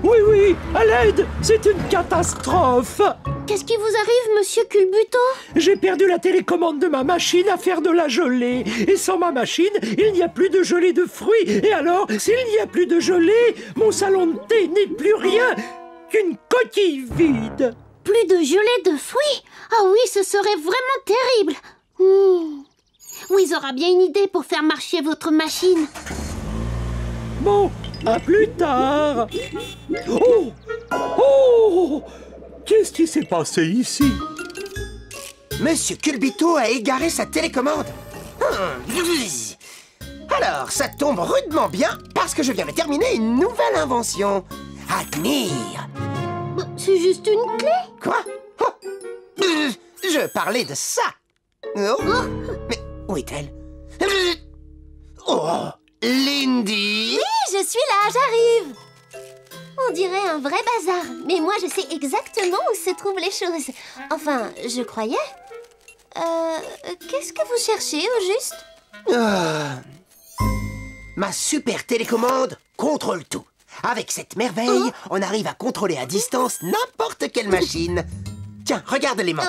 Oui, oui, à l'aide, c'est une catastrophe. Qu'est-ce qui vous arrive, monsieur Culbuto? J'ai perdu la télécommande de ma machine à faire de la gelée. Et sans ma machine, il n'y a plus de gelée de fruits. Et alors, s'il n'y a plus de gelée, mon salon de thé n'est plus rien qu'une coquille vide. Plus de gelée de fruits? Ah oui, ce serait vraiment terrible. Wiz aura bien une idée pour faire marcher votre machine. Bon, à plus tard. Oh! Oh! Qu'est-ce qui s'est passé ici? Monsieur Culbuto a égaré sa télécommande. Alors, ça tombe rudement bien parce que je viens de terminer une nouvelle invention. Admire. C'est juste une clé. Quoi? Je parlais de ça. Oh. Mais où est-elle? Oh, Lindy. Oui, je suis là, j'arrive. On dirait un vrai bazar, mais moi je sais exactement où se trouvent les choses. Enfin, je croyais. Qu'est-ce que vous cherchez au juste? Ma super télécommande contrôle tout. Avec cette merveille, on arrive à contrôler à distance n'importe quelle machine. Tiens, regarde les mains.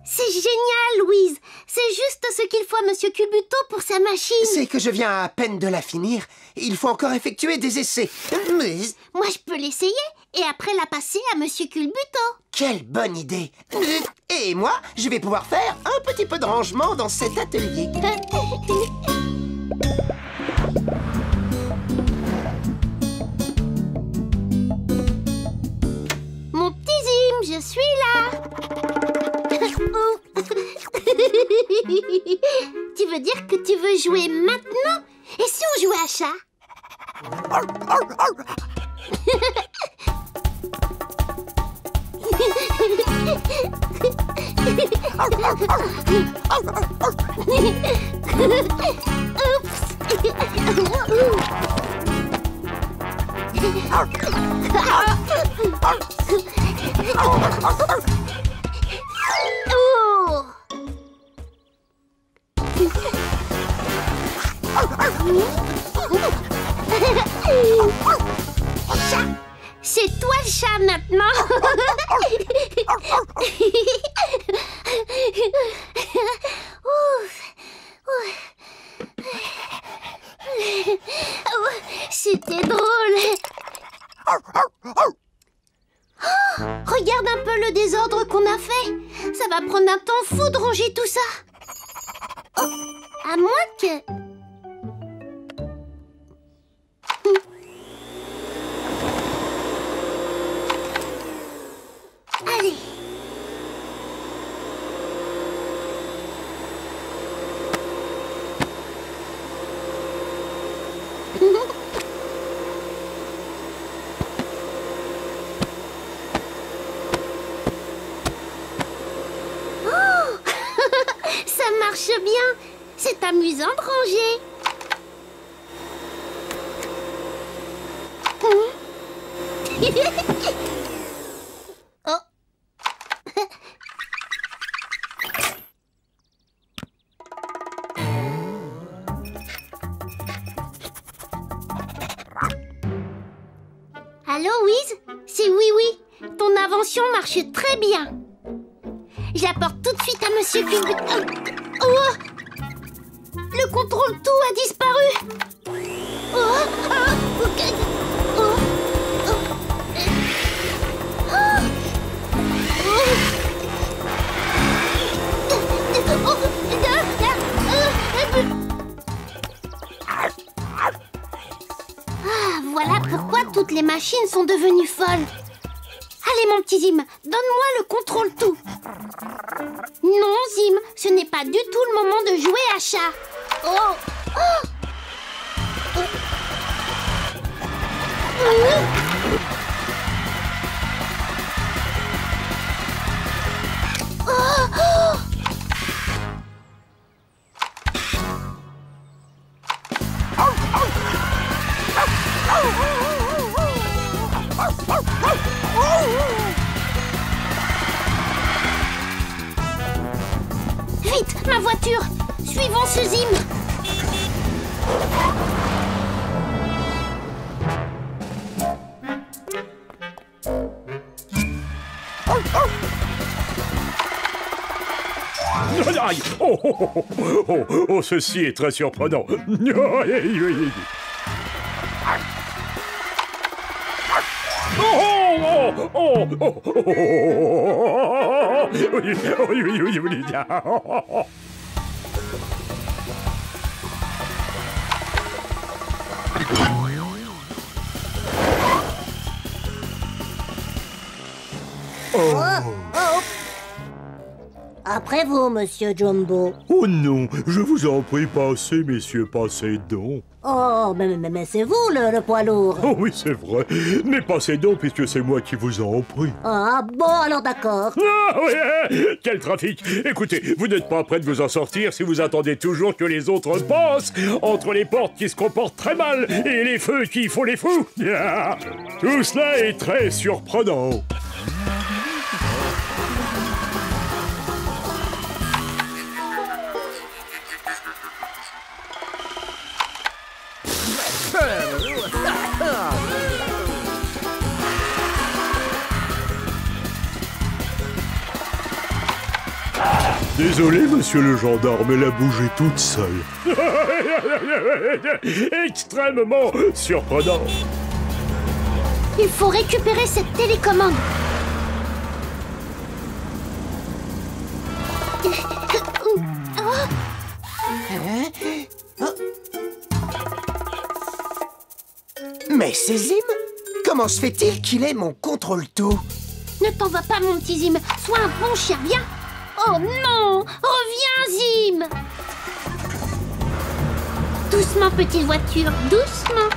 C'est génial, Louise. C'est juste ce qu'il faut à Monsieur Culbuto pour sa machine. C'est que je viens à peine de la finir. Il faut encore effectuer des essais. Moi, je peux l'essayer et après la passer à Monsieur Culbuto. Quelle bonne idée. Et moi, je vais pouvoir faire un petit peu de rangement dans cet atelier. Mon petit Zim, je suis là. Tu veux dire que tu veux jouer maintenant? Et si on jouait à chat? C'est toi le chat maintenant. C'était drôle. Regarde un peu le désordre qu'on a fait. Ça va prendre un temps fou de ranger tout ça. À moins que... Allez. Ça marche bien. C'est amusant de ranger. Oh. Allô, Wiz? C'est Oui-Oui. Ton invention marche très bien. Je l'apporte tout de suite à Monsieur Culbuto. Oh! Le contrôle tout a disparu. Oh! Ok. Oh! Ah, voilà pourquoi toutes les machines sont devenues folles. Allez, mon petit Zim, donne-moi le contrôle tout. Non, Zim, ce n'est pas du tout le moment de jouer à chat. Oh! Oh! Oh! Vite, ma voiture. Suivons ce Zim. Aïe. Oh, oh, oh, oh, oh, oh, ceci est très surprenant. Oh, oh, oh, oh, oh. Après vous, monsieur Jumbo. Oh non, je vous en prie, passez, messieurs, passez donc. Oh, mais c'est vous le poids lourd. Oh oui, c'est vrai. Mais passez donc, puisque c'est moi qui vous en prie. Ah, bon, alors d'accord. Ah oui, quel trafic! Écoutez, vous n'êtes pas prêt de vous en sortir si vous attendez toujours que les autres passent entre les portes qui se comportent très mal et les feux qui font les fous. Tout cela est très surprenant. Désolé, monsieur le gendarme, elle a bougé toute seule. Extrêmement surprenant. Il faut récupérer cette télécommande. Mais c'est Zim! Comment se fait-il qu'il ait mon contrôle-tout? Ne t'en va pas, mon petit Zim. Sois un bon chien, viens. Oh non! Reviens, Zim! Doucement, petite voiture, doucement.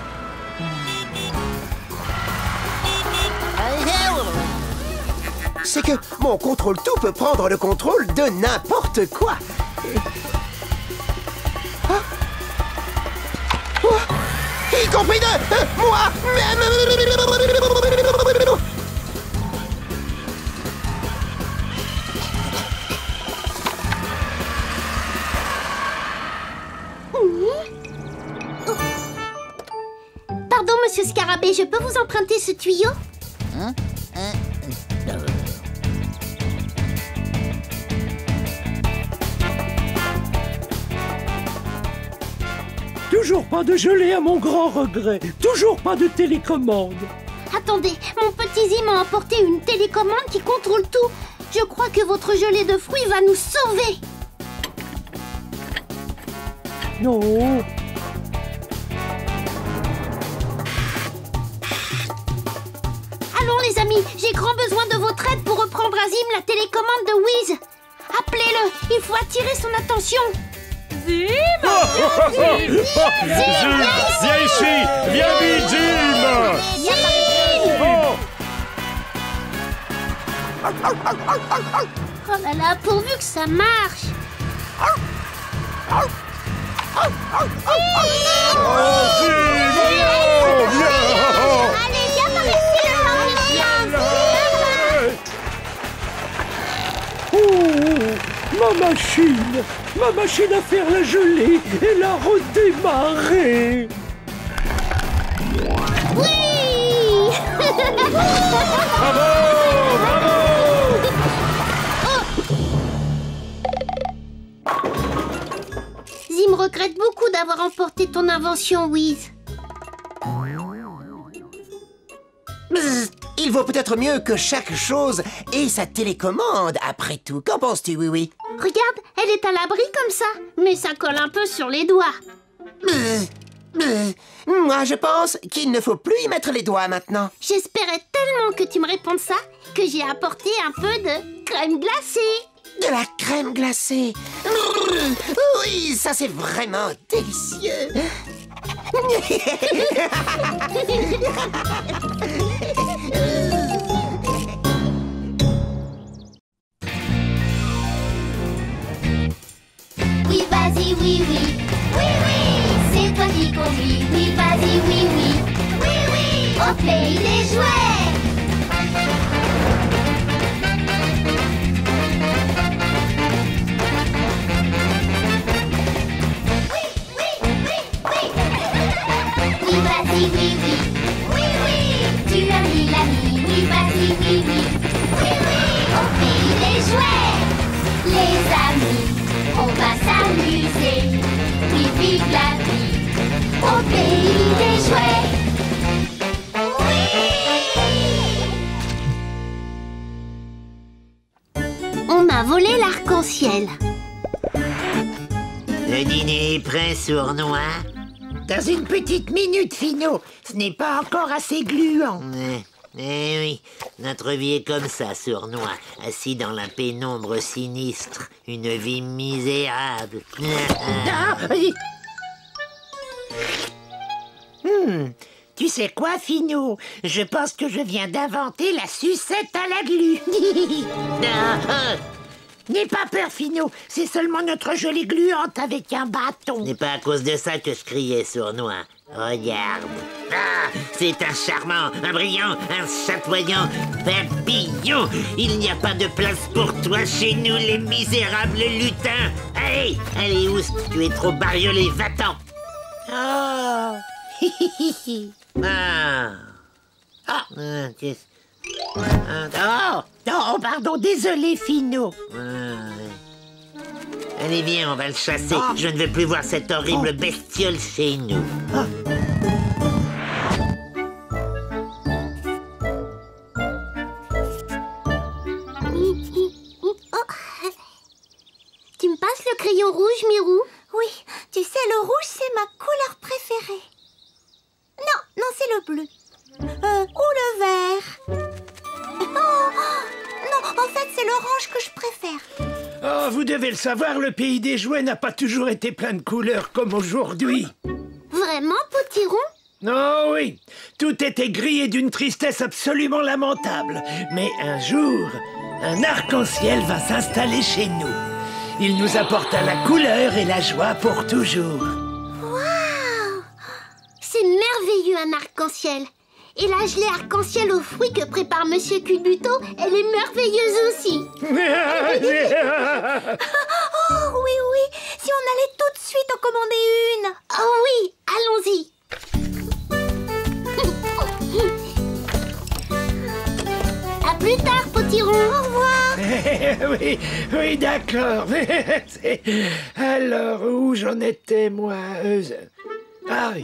C'est que mon contrôle-tout peut prendre le contrôle de n'importe quoi. Y compris de moi. Pardon, monsieur Scarabée, je peux vous emprunter ce tuyau? Toujours pas de gelée à mon grand regret. Toujours pas de télécommande. Attendez, mon petit Zim a emporté une télécommande qui contrôle tout. Je crois que votre gelée de fruits va nous sauver. Non. Allons les amis, j'ai grand besoin de votre aide pour reprendre à Zim la télécommande de Wiz. Appelez-le, il faut attirer son attention. Zim! Zim, viens ici! Viens vite, Zim! Oh. Oh là là, pourvu que ça marche. Oh, Zim! Viens! Allez, viens par ici, le Oh, ma machine à faire la gelée, elle a redémarré. Oui. Bravo! Bravo! Zim regrette beaucoup d'avoir emporté ton invention, Wiz. Il vaut peut-être mieux que chaque chose ait sa télécommande, après tout. Qu'en penses-tu, oui? Regarde, elle est à l'abri comme ça, mais ça colle un peu sur les doigts. Moi, je pense qu'il ne faut plus y mettre les doigts maintenant. J'espérais tellement que tu me répondes ça que j'ai apporté un peu de crème glacée. De la crème glacée. Oui, ça c'est vraiment délicieux. Oui, vas-y, oui, oui. Oui, oui, c'est toi qui conduis. Oui, vas-y, oui, oui. Oui, oui, au pays des jouets. Le dîner est prêt, sournois? Dans une petite minute, Finot. Ce n'est pas encore assez gluant. Eh oui, notre vie est comme ça, sournois, assis dans la pénombre sinistre, une vie misérable. Ah, tu sais quoi, Finot? Je pense que je viens d'inventer la sucette à la glu. N'aie pas peur, Finot. C'est seulement notre gelée gluante avec un bâton. Ce n'est pas à cause de ça que je criais, sournois. Regarde. Ah, c'est un charmant, un brillant, un chatoyant papillon. Il n'y a pas de place pour toi chez nous, les misérables lutins. Allez, allez, Ous, tu es trop bariolé, va-t'en. Oh. Oh, pardon, désolé, Finot. Allez, viens, on va le chasser. Je ne veux plus voir cette horrible bestiole chez nous. Tu me passes le crayon rouge, Mirou? Oui, tu sais, le rouge, c'est ma couleur préférée. Non, c'est le bleu. Ou le vert. Non, en fait, c'est l'orange que je préfère. Oh, vous devez le savoir, le pays des jouets n'a pas toujours été plein de couleurs comme aujourd'hui. Vraiment, Potiron? Oh oui, tout était gris et d'une tristesse absolument lamentable. Mais un jour, un arc-en-ciel va s'installer chez nous. Il nous apporta la couleur et la joie pour toujours. Waouh! C'est merveilleux, un arc-en-ciel. Et la gelée arc-en-ciel aux fruits que prépare Monsieur Culbuto, elle est merveilleuse aussi. Oh oui, si on allait tout de suite en commander une. Oh oui, allons-y. À plus tard, Potiron. Au revoir. Oui, d'accord. Alors, où j'en étais, moi? Ah oui.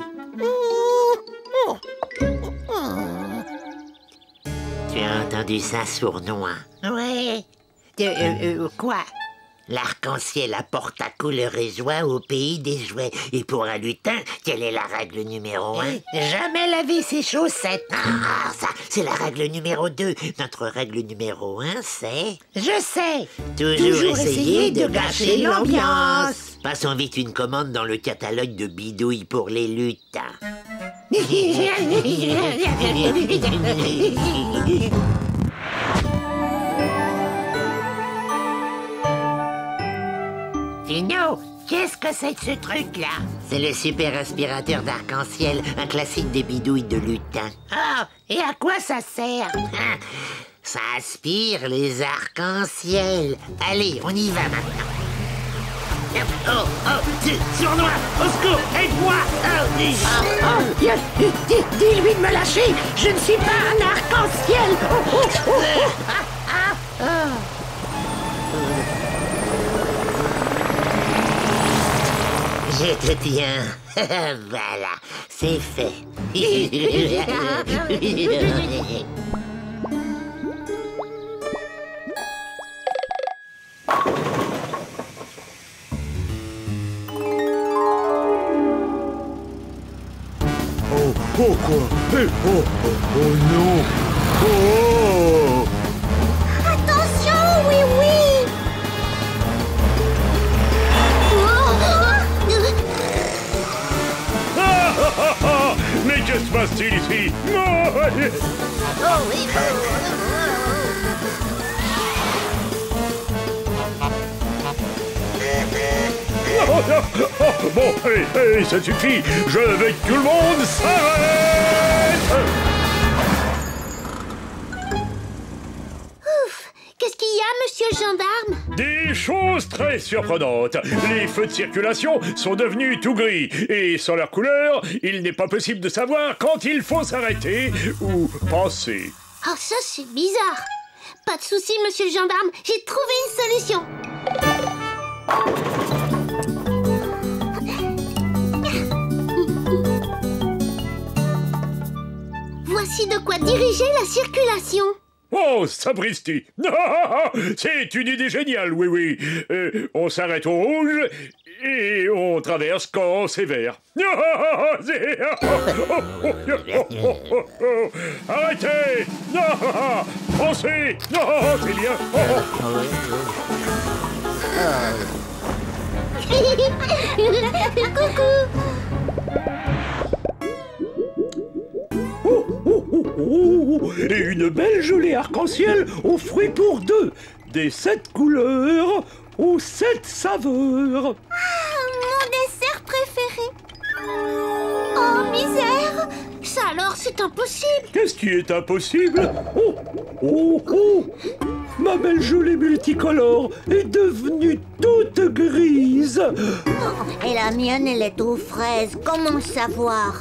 Tu as entendu ça, sournois? Ouais. Quoi? L'arc-en-ciel apporte ta couleur et joie au pays des jouets. Et pour un lutin, quelle est la règle numéro 1? Jamais laver ses chaussettes. Ah, ça, c'est la règle numéro 2. Notre règle numéro 1, c'est... Je sais. Toujours essayer de gâcher l'ambiance. Passons vite une commande dans le catalogue de bidouilles pour les lutins. Finot, qu'est-ce que c'est que ce truc-là? C'est le super aspirateur d'arc-en-ciel, un classique des bidouilles de lutin. Ah, et à quoi ça sert? Ça aspire les arcs-en-ciel. Allez, on y va maintenant. Sournois, au secours, aide-moi! Dis-lui de me lâcher, je ne suis pas un arc-en-ciel! Je te tiens. Voilà, c'est fait. Oh quoi? Oh non! Oh! Attention, oui. Mais que se passe-t-il ici? Bon, allez, ça suffit. Je veux que tout le monde s'arrête. Qu'est-ce qu'il y a, monsieur le gendarme? Des choses très surprenantes. Les feux de circulation sont devenus tout gris. Et sans leur couleur, il n'est pas possible de savoir quand il faut s'arrêter ou passer. Ah, ça, c'est bizarre. Pas de souci, monsieur le gendarme. J'ai trouvé une solution. Voici de quoi diriger la circulation. Oh, sapristi! C'est une idée géniale, oui, oui. On s'arrête au rouge et on traverse quand c'est vert. Arrêtez! Foncez! C'est bien! Coucou. Et une belle gelée arc-en-ciel aux fruits pour deux. Des 7 couleurs aux 7 saveurs. Mon dessert préféré. Oh, misère! Ça alors, c'est impossible. Qu'est-ce qui est impossible? Oh, oh, oh! Ma belle gelée multicolore est devenue toute grise. Et la mienne, elle est aux fraises. Comment le savoir?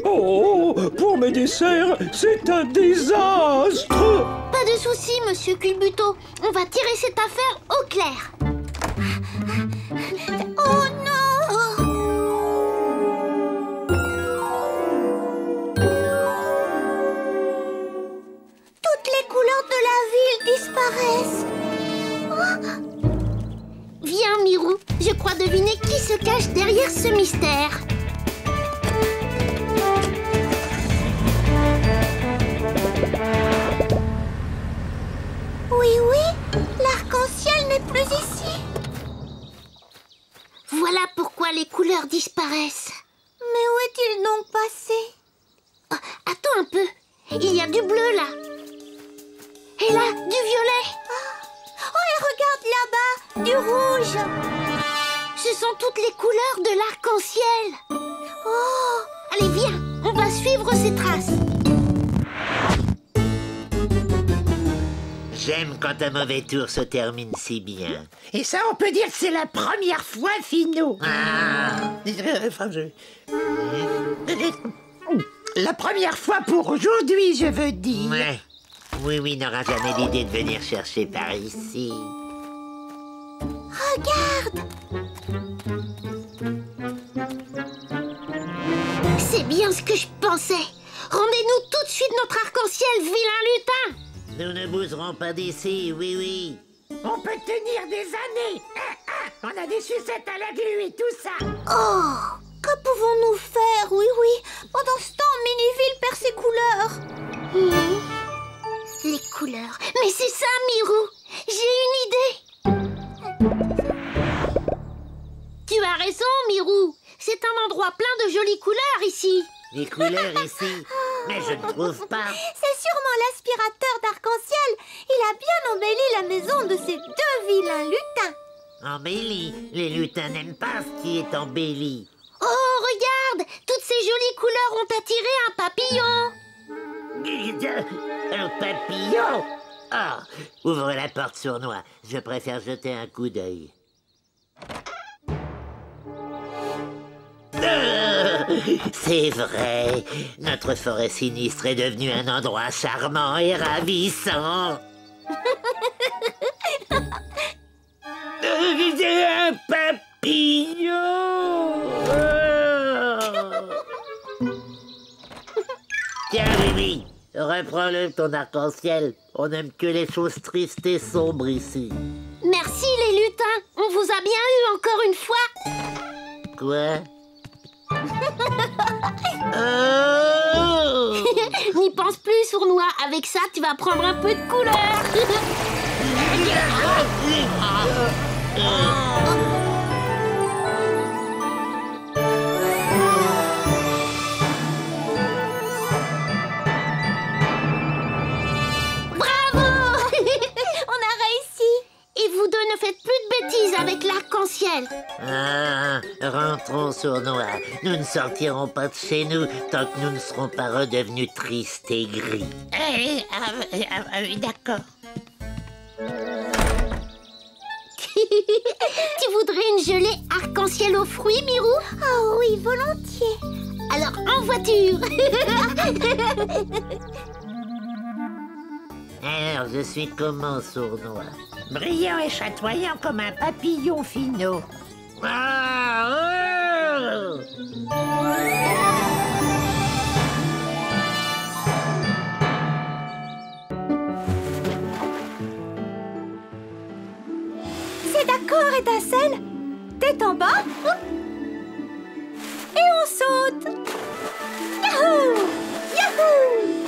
Oh, pour mes desserts, c'est un désastre. Pas de souci, monsieur Culbuto. On va tirer cette affaire au clair. Oh non! Toutes les couleurs de la ville disparaissent. Viens, Mirou. Je crois deviner qui se cache derrière ce mystère. Oui, oui, l'arc-en-ciel n'est plus ici. Voilà pourquoi les couleurs disparaissent. Mais où est-il donc passé? Oh, attends un peu. Il y a du bleu là. Et là, du violet. Oh, et regarde là-bas, du rouge. Ce sont toutes les couleurs de l'arc-en-ciel. Oh, Allez, viens, on va suivre ces traces. J'aime quand un mauvais tour se termine si bien. Et ça, on peut dire que c'est la première fois, Finot. La première fois pour aujourd'hui, je veux dire. Ouais. Oui, n'aura jamais l'idée de venir chercher par ici. regarde. C'est bien ce que je pensais. Rendez-nous tout de suite notre arc-en-ciel, vilain lutin. Nous ne bougerons pas d'ici, oui. On peut tenir des années. On a des sucettes à la glu et tout ça. Oh, que pouvons-nous faire? Oui, pendant ce temps, Miniville perd ses couleurs. Les couleurs. Mais c'est ça, Mirou. J'ai une idée. Tu as raison, Mirou. C'est un endroit plein de jolies couleurs ici. Les couleurs ici. Mais je ne trouve pas. C'est sûrement l'aspirateur d'arc-en-ciel. Il a bien embelli la maison de ces deux vilains lutins. Embelli. Les lutins n'aiment pas ce qui est embelli. Oh, regarde. Toutes ces jolies couleurs ont attiré un papillon. Un papillon. Ah, ouvre la porte sournois. Je préfère jeter un coup d'œil. C'est vrai, notre forêt sinistre est devenue un endroit charmant et ravissant. Un papillon. Tiens, oui, reprends-le ton arc-en-ciel. On n'aime que les choses tristes et sombres ici. Merci les lutins. On vous a bien eu encore une fois. Quoi? Oh! N'y pense plus, sournois. Avec ça, tu vas prendre un peu de couleur. Bravo! On a réussi. Et vous deux ne faites plus de bêtises avec l'arc-en-ciel. Ah, rentrons sournois. Nous ne sortirons pas de chez nous tant que nous ne serons pas redevenus tristes et gris. D'accord. Tu voudrais une gelée arc-en-ciel aux fruits, Mirou? Oh oui, volontiers. Alors, en voiture. Alors, je suis comment, sournois? Brillant et chatoyant comme un papillon, Finot. Ah, oh! C'est d'accord, Étincelle. Tête en bas. Et on saute. Yahoo! Yahoo!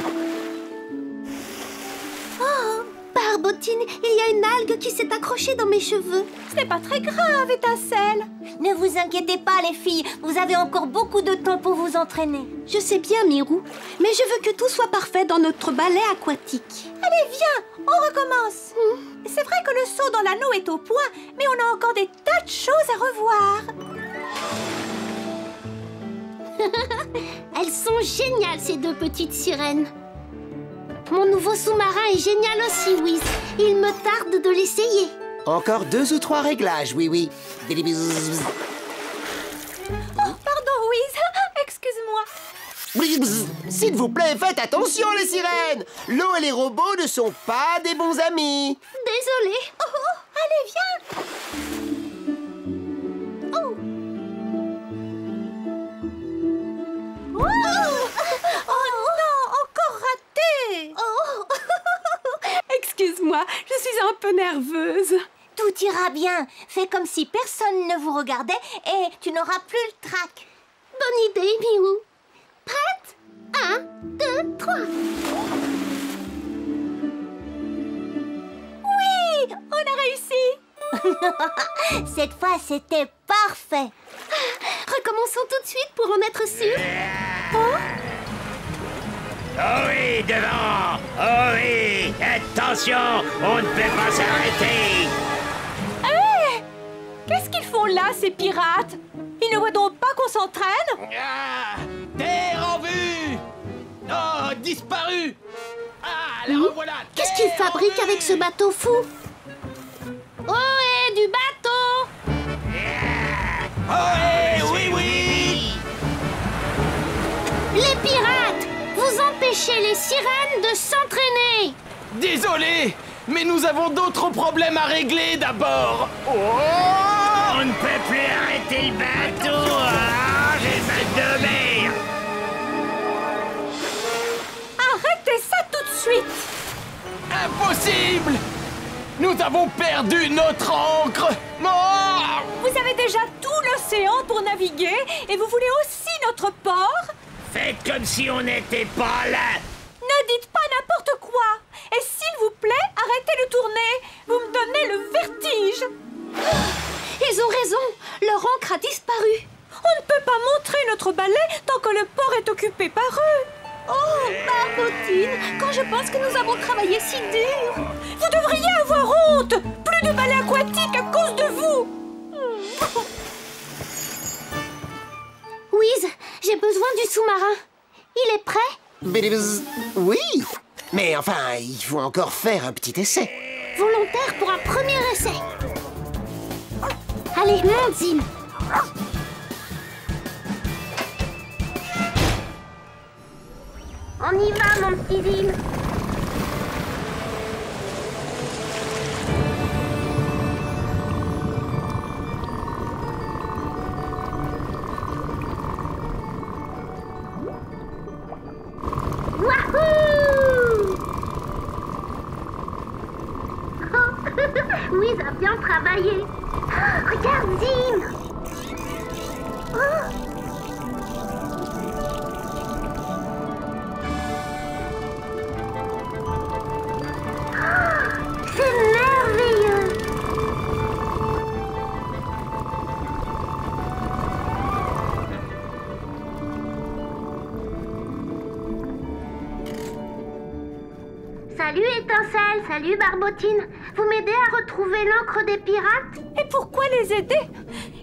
Oh, Barbotine, il y a une algue qui s'est accrochée dans mes cheveux. Ce n'est pas très grave, Étincelle. Ne vous inquiétez pas, les filles. Vous avez encore beaucoup de temps pour vous entraîner. Je sais bien, Mirou, mais je veux que tout soit parfait dans notre ballet aquatique. Allez, viens, on recommence. C'est vrai que le saut dans l'anneau est au point, mais on a encore des tas de choses à revoir. Elles sont géniales, ces deux petites sirènes. Mon nouveau sous-marin est génial aussi, Wiz. Il me tarde de l'essayer. Encore 2 ou 3 réglages, oui. Oh, pardon, Wiz. Excuse-moi. S'il vous plaît, faites attention, les sirènes. L'eau et les robots ne sont pas des bons amis. Désolée. Allez, viens. Oh non, encore raté. Excuse-moi, je suis un peu nerveuse. Tout ira bien. Fais comme si personne ne vous regardait et tu n'auras plus le trac. Bonne idée, Mirou. Prête? 1, 2, 3. Oui, on a réussi. Cette fois, c'était parfait. Recommençons tout de suite pour en être sûr. Oh oui, devant! Oh oui! Attention! On ne peut pas s'arrêter! Hé! Qu'est-ce qu'ils font là, ces pirates? Ils ne voient donc pas qu'on s'entraîne? Terre en vue! Oh, disparu! Ah, la revoilà! Qu'est-ce qu'ils fabriquent avec ce bateau fou? Ohé, du bateau! Oh, oui, oui! Les pirates! Vous empêchez les sirènes de s'entraîner! Désolé, mais nous avons d'autres problèmes à régler d'abord. Oh! On ne peut plus arrêter le bateau. Ah, j'ai mal de mer. Arrêtez ça tout de suite! Impossible! Nous avons perdu notre ancre. Oh! Vous avez déjà tout l'océan pour naviguer et vous voulez aussi notre port? Faites comme si on n'était pas là. Ne dites pas n'importe quoi! Et s'il vous plaît, arrêtez de tourner! Vous me donnez le vertige! Ils ont raison! Leur ancre a disparu! On ne peut pas montrer notre balai tant que le port est occupé par eux! Oh, Barbotine! Quand je pense que nous avons travaillé si dur! Vous devriez avoir honte! Plus de balai aquatique à cause de vous! Wiz, j'ai besoin du sous-marin. Il est prêt? Oui, mais enfin, il faut encore faire un petit essai. Volontaire pour un premier essai. Allez, monte, Zim. On y va, mon petit Zim. Wiz a bien travaillé. Oh, regarde, Zim. C'est merveilleux. Salut Étincelle, salut Barbotine. Vous m'aidez à retrouver l'encre des pirates? Et pourquoi les aider?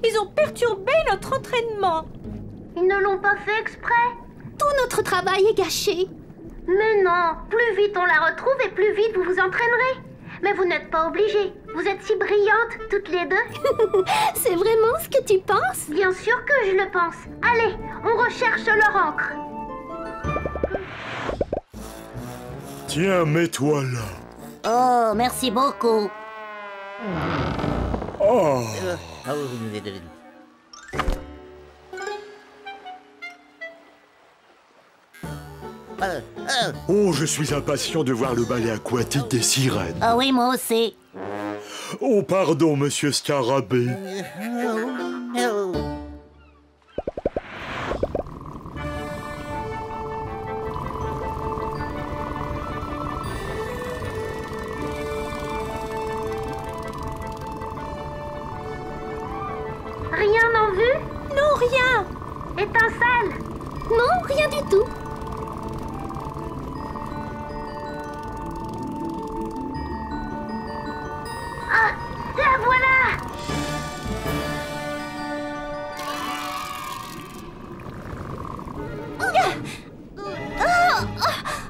Ils ont perturbé notre entraînement. Ils ne l'ont pas fait exprès. Tout notre travail est gâché. Mais non, plus vite on la retrouve et plus vite vous vous entraînerez. Mais vous n'êtes pas obligés. Vous êtes si brillantes toutes les deux. C'est vraiment ce que tu penses? Bien sûr que je le pense. Allez, on recherche leur encre. Tiens, mets-toi là. Oh, merci beaucoup. Oh. Oh, je suis impatient de voir le ballet aquatique des sirènes. Ah oui, moi aussi. Oh, pardon, monsieur Scarabée. Rien en vue? Non, rien. Étincelle? Non, rien du tout. Ah, la voilà!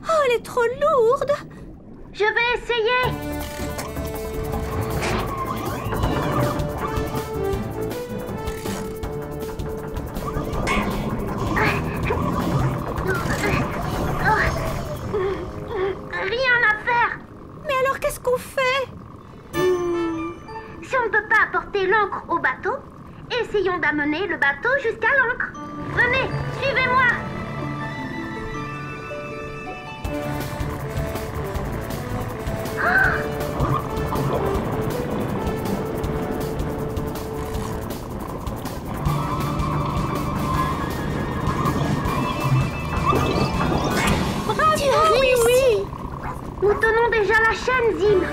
Oh, elle est trop lourde. Je vais essayer. Rien à faire. Mais alors, qu'est-ce qu'on fait? Si on ne peut pas apporter l'encre au bateau, essayons d'amener le bateau jusqu'à l'encre. Venez, suivez-moi. Bravo, Tu as réussi. oui. Nous tenons déjà la chaîne, Zim.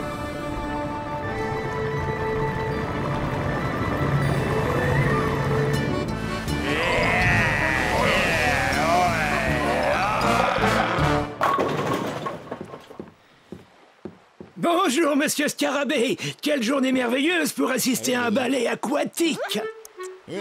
Bonjour, monsieur Scarabée. Quelle journée merveilleuse pour assister à un ballet aquatique. On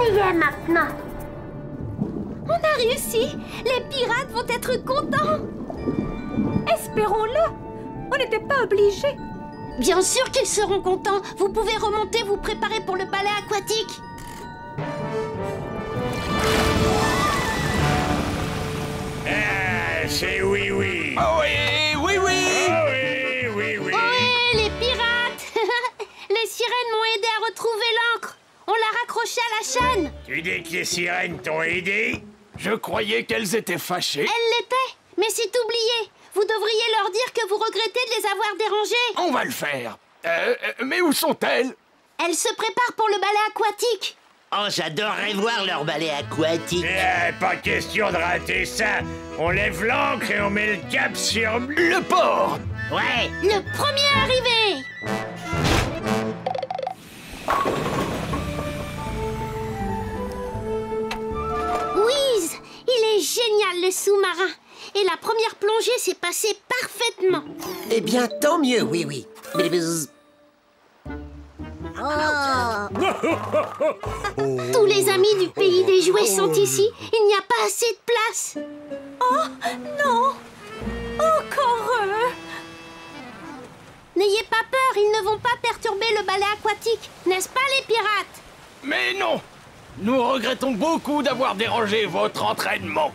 y est maintenant. On a réussi. Les pirates vont être contents. Espérons-le. On n'était pas obligés. Bien sûr qu'ils seront contents. Vous pouvez remonter, vous préparer pour le ballet aquatique. Ah, c'est oui, oui. Oh oui, oui, oui. Ah oui, oui, oui. Ohé, les pirates. Les sirènes m'ont aidé à retrouver l'encre. On l'a raccrochée à la chaîne. Tu dis que les sirènes t'ont aidé? Je croyais qu'elles étaient fâchées. Elle l'était, mais c'est oublié. Vous devriez leur dire que vous regrettez de les avoir dérangées. On va le faire. Mais où sont-elles? Elles se préparent pour le ballet aquatique. Oh, j'adorerais voir leur ballet aquatique. Pas question de rater ça. On lève l'ancre et on met le cap sur... Le port. Ouais. Le premier arrivé. Whiz, il est génial le sous-marin. Et la première plongée s'est passée parfaitement. Eh bien, tant mieux, oui, oui. Tous les amis du pays des jouets sont ici. Il n'y a pas assez de place. Oh, non. Encore eux. N'ayez pas peur, ils ne vont pas perturber le ballet aquatique. N'est-ce pas les pirates? Mais non. Nous regrettons beaucoup d'avoir dérangé votre entraînement.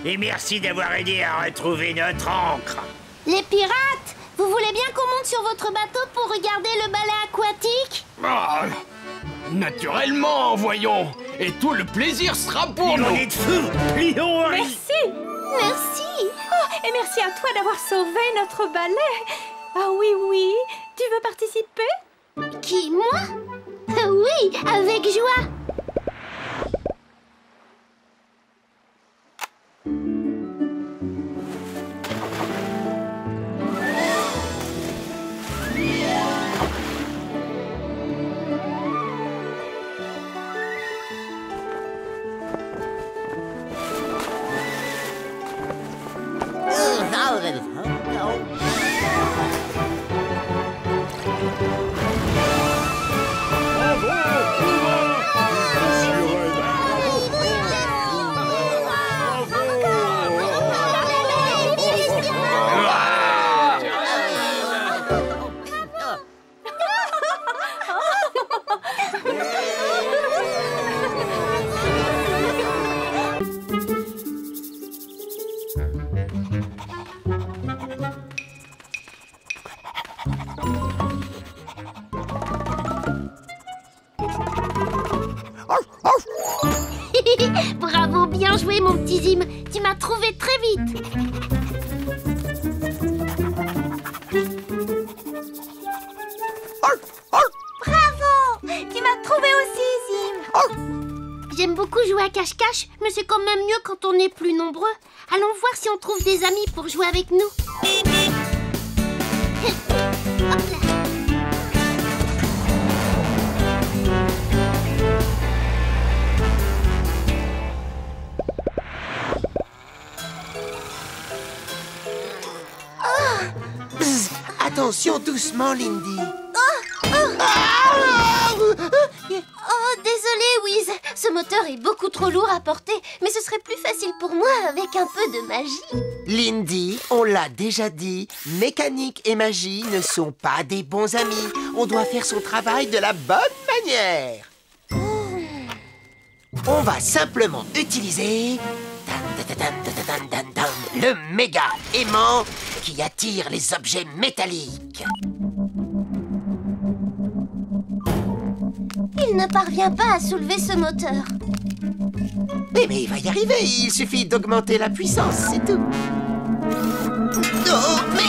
Et merci d'avoir aidé à retrouver notre encre. Les pirates, vous voulez bien qu'on monte sur votre bateau pour regarder le ballet aquatique? Ah, naturellement, voyons. Et tout le plaisir sera pour nous. On est de fous. Merci. Merci. Oh, et merci à toi d'avoir sauvé notre ballet. Ah oui, oui. Tu veux participer? Qui, moi? Oui, avec joie. beaucoup jouer à cache-cache, mais c'est quand même mieux quand on est plus nombreux. Allons voir si on trouve des amis pour jouer avec nous. Hop là. Bzz, attention, doucement, Lindy. Oh, désolé, Wiz. Ce moteur est beaucoup trop lourd à porter, mais ce serait plus facile pour moi avec un peu de magie. Lindy, on l'a déjà dit, mécanique et magie ne sont pas des bons amis. On doit faire son travail de la bonne manière. On va simplement utiliser le méga aimant qui attire les objets métalliques. Il ne parvient pas à soulever ce moteur. Mais il va y arriver, il suffit d'augmenter la puissance, c'est tout. Oh, mais...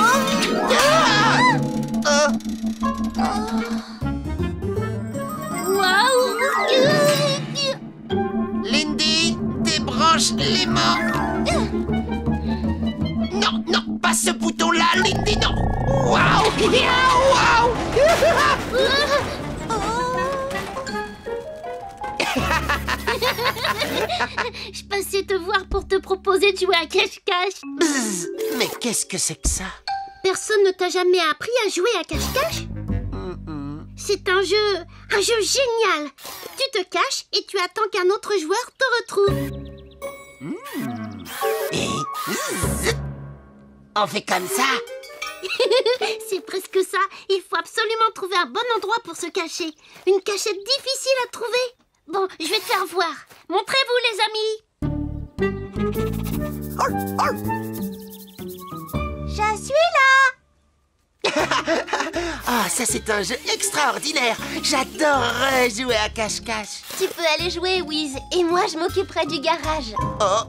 Ah Waouh! Lindy, débranche l'aimant. Non, non, pas ce bouton-là, Lindy, non. Waouh! Waouh! Je passais te voir pour te proposer de jouer à cache-cache. Bzz, mais qu'est-ce que c'est que ça? Personne ne t'a jamais appris à jouer à cache-cache? C'est un jeu génial. Tu te caches et tu attends qu'un autre joueur te retrouve. Et on fait comme ça? C'est presque ça. Il faut absolument trouver un bon endroit pour se cacher. Une cachette difficile à trouver. Bon, je vais te faire voir. Montrez-vous, les amis. Je suis là. Ah, ça c'est un jeu extraordinaire. J'adorerais jouer à cache-cache. Tu peux aller jouer, Wiz. Et moi, je m'occuperai du garage. Oh,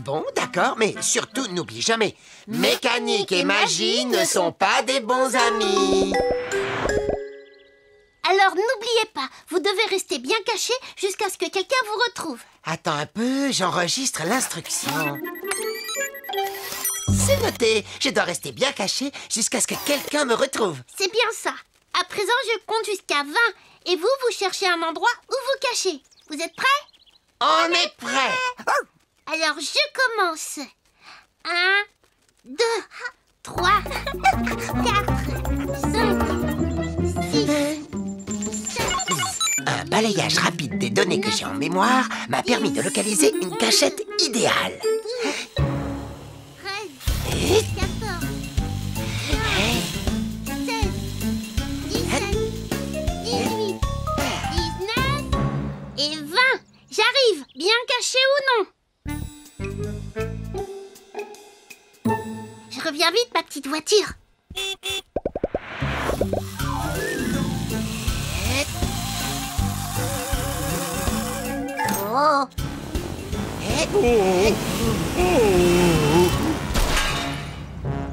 bon, d'accord, mais surtout n'oublie jamais, mécanique et magie ne sont pas des bons amis. Alors n'oubliez pas, vous devez rester bien caché jusqu'à ce que quelqu'un vous retrouve. Attends un peu, j'enregistre l'instruction. C'est noté, je dois rester bien caché jusqu'à ce que quelqu'un me retrouve. C'est bien ça. À présent, je compte jusqu'à 20. Et vous, vous cherchez un endroit où vous cachez. Vous êtes prêts? On est prêts. Alors, je commence. 1, 2, 3, 4, 5, 6, 7... Un balayage rapide des données que j'ai en mémoire m'a permis de localiser une cachette idéale. 13, 14, 15, 16, 17, 18, 19 et 20. J'arrive, bien caché ou non? Je reviens vite, ma petite voiture. Oh.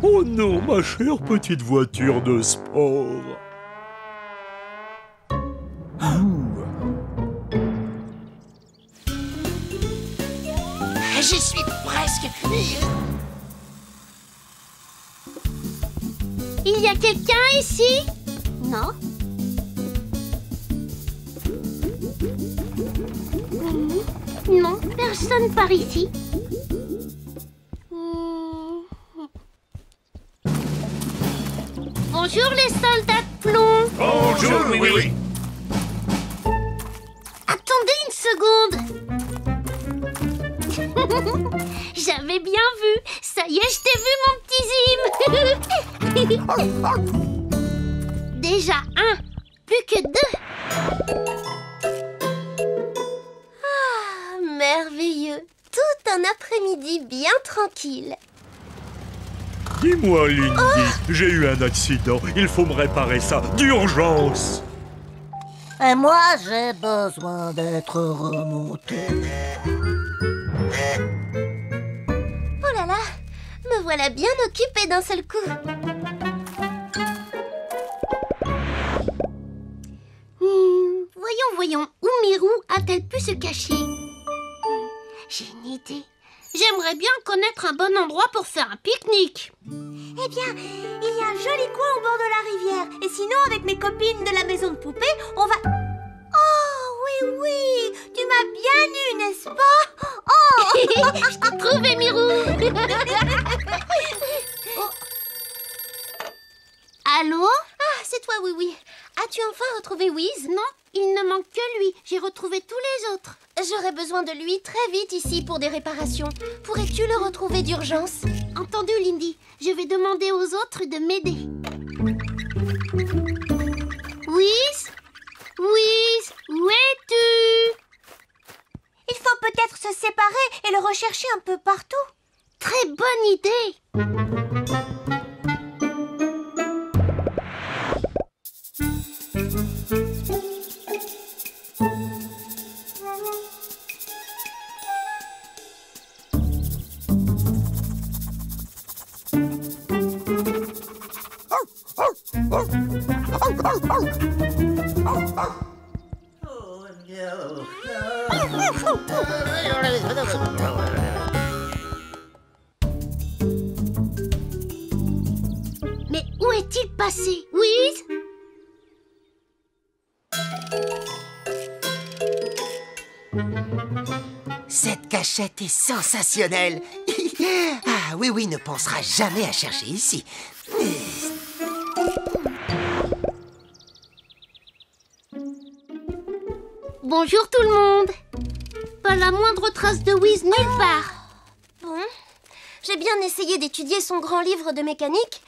Oh non, ma chère petite voiture de sport. J'y suis presque. Il y a quelqu'un ici? Non? Non, personne par ici. Bonjour les soldats de plomb. Bonjour, oui. Attendez une seconde. J'avais bien vu. Ça y est, je t'ai vu, mon petit Zim. Déjà un, plus que 2. Ah, merveilleux. Tout un après-midi bien tranquille. Dis-moi, Lindy, j'ai eu un accident. Il faut me réparer ça d'urgence. Et moi, j'ai besoin d'être remonté. Oh là là, me voilà bien occupée d'un seul coup. Voyons, où Mirou a-t-elle pu se cacher? J'ai une idée. J'aimerais bien connaître un bon endroit pour faire un pique-nique. Eh bien, il y a un joli coin au bord de la rivière. Et sinon, avec mes copines de la maison de poupée, on va... Oh, oui, tu m'as bien eu, n'est-ce pas? Oh Je t'ai trouvé, Mirou. Allô? Ah, c'est toi, oui. As-tu enfin retrouvé Wiz? Non, il ne manque que lui. J'ai retrouvé tous les autres. J'aurais besoin de lui très vite ici pour des réparations. Pourrais-tu le retrouver d'urgence? Entendu, Lindy. Je vais demander aux autres de m'aider. Wiz? Wiz, où es-tu? Il faut peut-être se séparer et le rechercher un peu partout. Très bonne idée. Mais où est-il passé, Wiz? Cette cachette est sensationnelle. Ah, oui, ne pensera jamais à chercher ici. Bonjour tout le monde. Pas la moindre trace de Wiz nulle part. Bon, j'ai bien essayé d'étudier son grand livre de mécanique,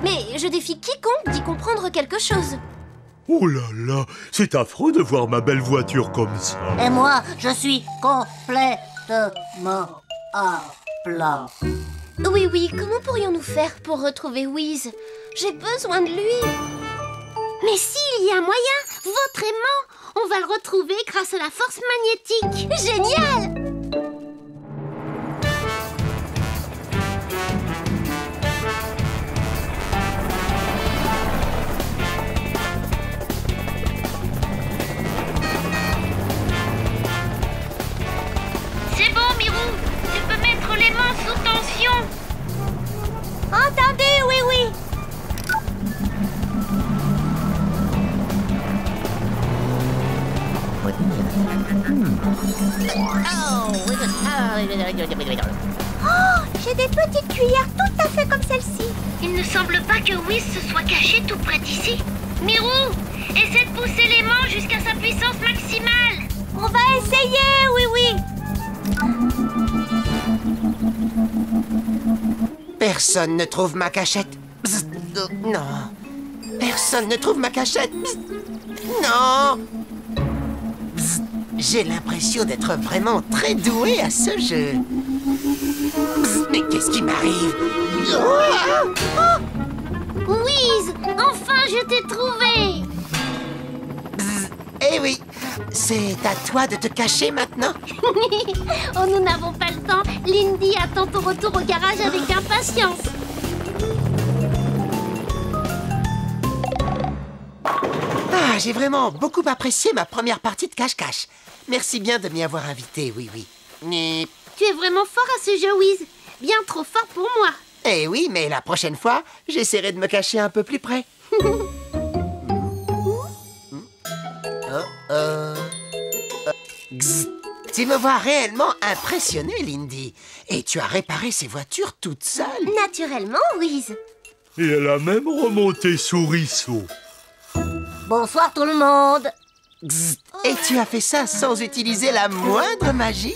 mais je défie quiconque d'y comprendre quelque chose. Oh là là, c'est affreux de voir ma belle voiture comme ça. Et moi, je suis complètement à plat. Oui, comment pourrions-nous faire pour retrouver Wiz? J'ai besoin de lui. Mais s'il y a moyen, votre aimant, on va le retrouver grâce à la force magnétique. Génial! C'est bon, Mirou. Tu peux mettre les mains sous tension. Entendu, oui. Oh, j'ai des petites cuillères tout à fait comme celle-ci. Il ne semble pas que Wiz se soit caché tout près d'ici. Mirou, essaie de pousser l'aimant jusqu'à sa puissance maximale. On va essayer, oui. Personne ne trouve ma cachette. Bzz, non. Personne ne trouve ma cachette. Bzz, non. Bzz, j'ai l'impression d'être vraiment très doué à ce jeu. Bzz, mais qu'est-ce qui m'arrive? Wiz, enfin je t'ai trouvé. Bzz, eh oui, c'est à toi de te cacher maintenant. Oh, nous n'avons pas le temps. Lindy attend ton retour au garage avec impatience. Ah, j'ai vraiment beaucoup apprécié ma première partie de cache-cache. Merci bien de m'y avoir invité, oui. Mais... Tu es vraiment fort à ce jeu, Wiz. Bien trop fort pour moi. Eh oui, mais la prochaine fois, j'essaierai de me cacher un peu plus près. Gzz. Tu me vois réellement impressionné, Lindy. Et tu as réparé ces voitures toute seule. Naturellement, Wiz. Et elle a même remonté Souriceau. Bonsoir tout le monde. Gzz. Et tu as fait ça sans utiliser la moindre magie?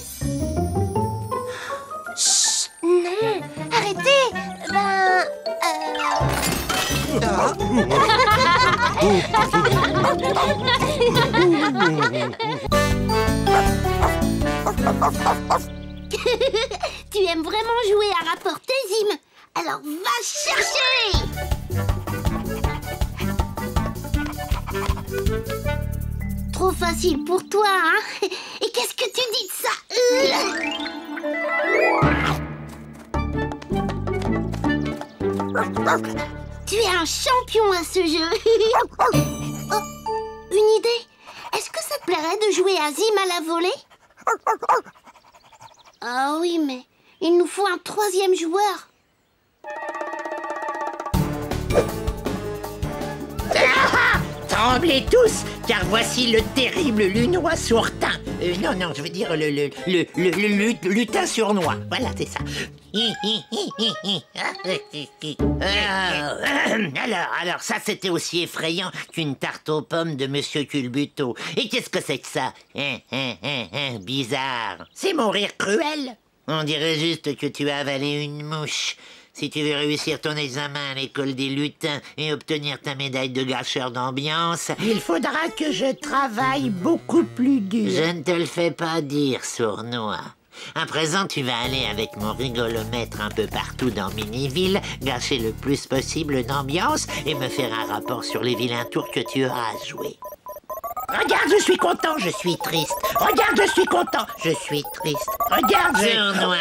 Chut, non, arrêtez. Tu aimes vraiment jouer à rapporter, Zim. Alors va chercher. Trop facile pour toi, hein? Et qu'est-ce que tu dis de ça? Tu es un champion à ce jeu. Oh, une idée. Est-ce que ça te plairait de jouer à Zim à la volée? Ah oui, mais il nous faut un troisième joueur. Tremblez tous, car voici le terrible lunois sourtin. Non, je veux dire le lutin sournois. Voilà, c'est ça. Alors, ça c'était aussi effrayant qu'une tarte aux pommes de Monsieur Culbuto. Et qu'est-ce que c'est que ça? Bizarre. C'est mon rire cruel. On dirait juste que tu as avalé une mouche. Si tu veux réussir ton examen à l'école des lutins et obtenir ta médaille de gâcheur d'ambiance, il faudra que je travaille beaucoup plus dur. Je ne te le fais pas dire, sournois. À présent, tu vas aller avec mon rigolomètre un peu partout dans Miniville, gâcher le plus possible d'ambiance et me faire un rapport sur les vilains tours que tu auras joués. Regarde, je suis content, je suis triste. Regarde, je suis content, je suis triste. Regarde, sournois.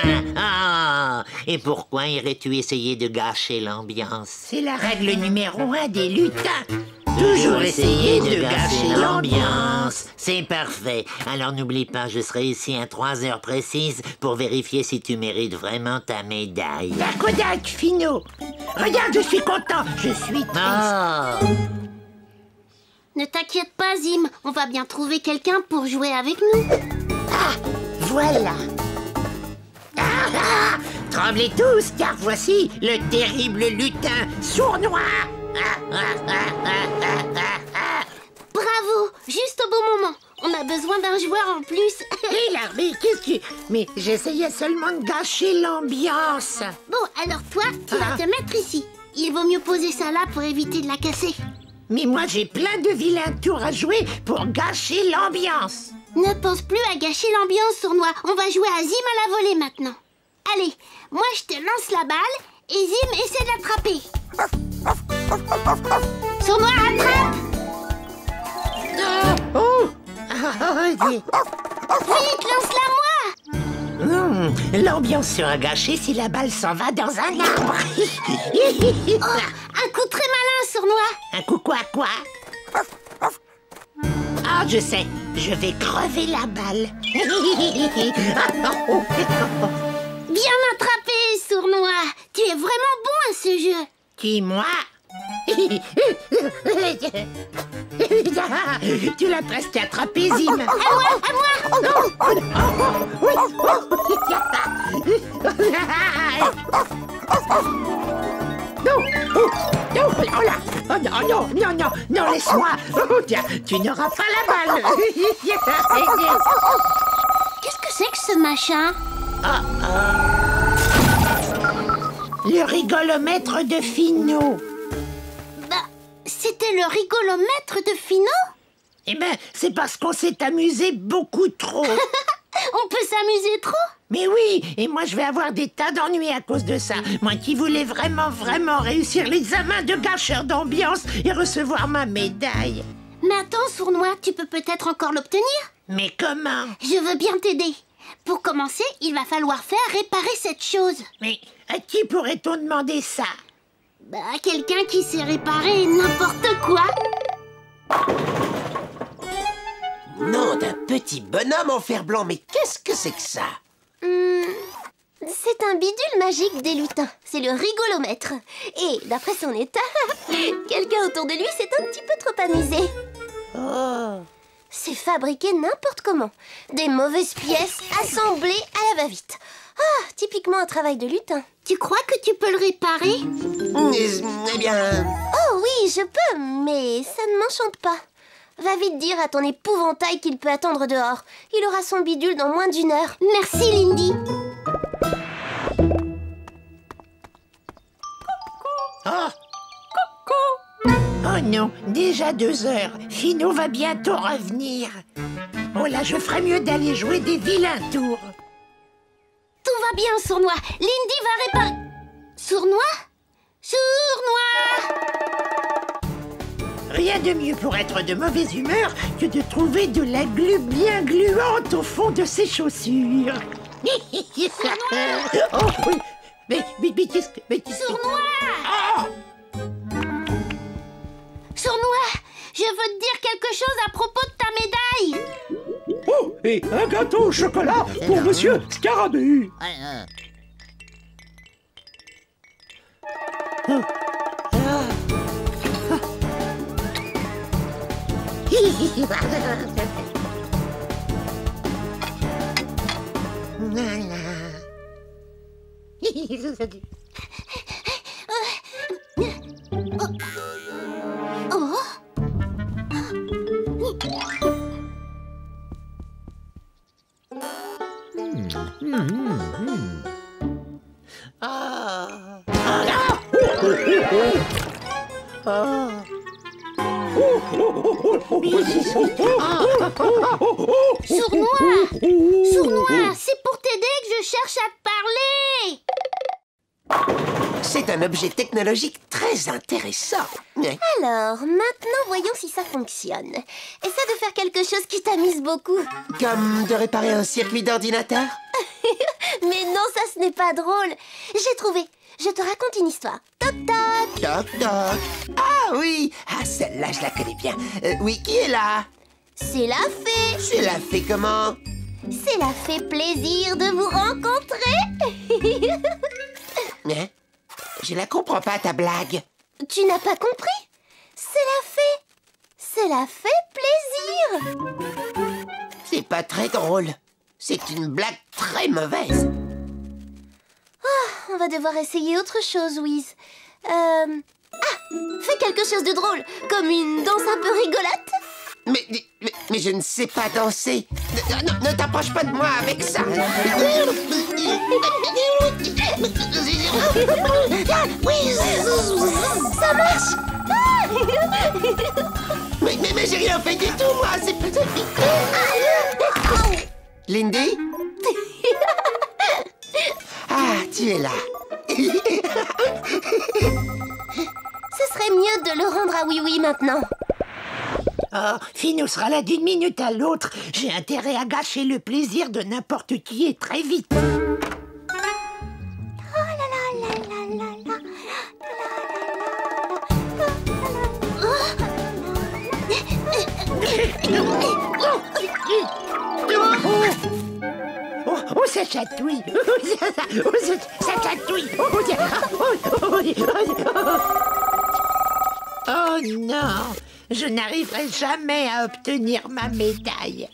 Et pourquoi irais-tu essayer de gâcher l'ambiance? C'est la règle numéro 1 des lutins. Toujours essayer de gâcher l'ambiance. C'est parfait. Alors n'oublie pas, je serai ici à 3 heures précises pour vérifier si tu mérites vraiment ta médaille. La Kodak, Finot. Regarde, je suis content, je suis triste. Ne t'inquiète pas, Zim. On va bien trouver quelqu'un pour jouer avec nous. Ah, voilà. Tremblez tous, car voici le terrible lutin sournois. Bravo, juste au bon moment. On a besoin d'un joueur en plus. Hé là, mais qu'est-ce que... Mais j'essayais seulement de gâcher l'ambiance. Bon, alors toi, tu vas te mettre ici. Il vaut mieux poser ça là pour éviter de la casser. Mais moi, j'ai plein de vilains tours à jouer pour gâcher l'ambiance. Ne pense plus à gâcher l'ambiance, sournois. On va jouer à Zim à la volée maintenant. Allez, moi je te lance la balle et Zim essaie de l'attraper. Sournois, attrape! Vite, lance-la-moi! L'ambiance sera gâchée si la balle s'en va dans un arbre. Un coup très malin, sournois. Un coup quoi? Ah, je sais, je vais crever la balle. Bien attrapé, sournois. Tu es vraiment bon à ce jeu. Qui, moi? Tu l'as presque attrapé, Zim. À moi. Non, laisse-moi. Tiens, tu n'auras pas la balle. Qu'est-ce que c'est que ce machin? Le rigolomètre de Finot. Bah, c'était le rigolomètre de Finot? Eh ben, c'est parce qu'on s'est amusé beaucoup trop. On peut s'amuser trop? Mais oui, et moi je vais avoir des tas d'ennuis à cause de ça. Moi qui voulais vraiment réussir l'examen de gâcheur d'ambiance et recevoir ma médaille. Mais attends, sournois, tu peux peut-être encore l'obtenir? Mais comment? Je veux bien t'aider. Pour commencer, il va falloir faire réparer cette chose. Mais à qui pourrait-on demander ça? Bah, quelqu'un qui sait réparer n'importe quoi. Nom d'un petit bonhomme en fer blanc, mais qu'est-ce que c'est que ça? C'est un bidule magique des lutins. C'est le rigolomètre. Et d'après son état, quelqu'un autour de lui s'est un petit peu trop amusé. C'est fabriqué n'importe comment. Des mauvaises pièces assemblées à la va-vite. Ah, typiquement un travail de lutin. Tu crois que tu peux le réparer? Eh bien... Oh oui, je peux, mais ça ne m'enchante pas. Va vite dire à ton épouvantail qu'il peut attendre dehors. Il aura son bidule dans moins d'1 heure. Merci, Lindy. Oh non, déjà 2 heures. Finot va bientôt revenir. Oh là, je ferais mieux d'aller jouer des vilains tours. Tout va bien, sournois. Lindy va réparer... Sournois? Sournois! Rien de mieux pour être de mauvaise humeur que de trouver de la glu bien gluante au fond de ses chaussures. Oh oui. Mais qu'est-ce que... Sournois! Sournois, je veux te dire quelque chose à propos de ta médaille. Oh, et un gâteau au chocolat pour Monsieur Scarabée. Sournois! Sournois, c'est pour t'aider que je cherche à te parler! C'est un objet technologique très intéressant. Alors, maintenant, voyons si ça fonctionne. Essaie de faire quelque chose qui t'amuse beaucoup. Comme de réparer un circuit d'ordinateur? Mais non, ça, ce n'est pas drôle. J'ai trouvé. Je te raconte une histoire. Toc toc. Toc toc. Ah oui. Ah, celle-là, je la connais bien. Oui, qui est là? C'est la fée. C'est la fée comment? C'est la fée plaisir de vous rencontrer. Hein? Je la comprends pas, ta blague. Tu n'as pas compris? C'est la fée. C'est la fée plaisir. C'est pas très drôle. C'est une blague très mauvaise. On va devoir essayer autre chose, Wiz. Ah, fais quelque chose de drôle, comme une danse un peu rigolote. Mais je ne sais pas danser. Ne t'approche pas de moi avec ça. Ça marche. Mais j'ai rien fait du tout, moi. Lindy? Ah, tu es là. Ce serait mieux de le rendre à Oui-Oui maintenant. Oh, Finou sera là d'une minute à l'autre. J'ai intérêt à gâcher le plaisir de n'importe qui et très vite. Oh, ça chatouille. Ça chatouille. Oh non, je n'arriverai jamais à obtenir ma médaille.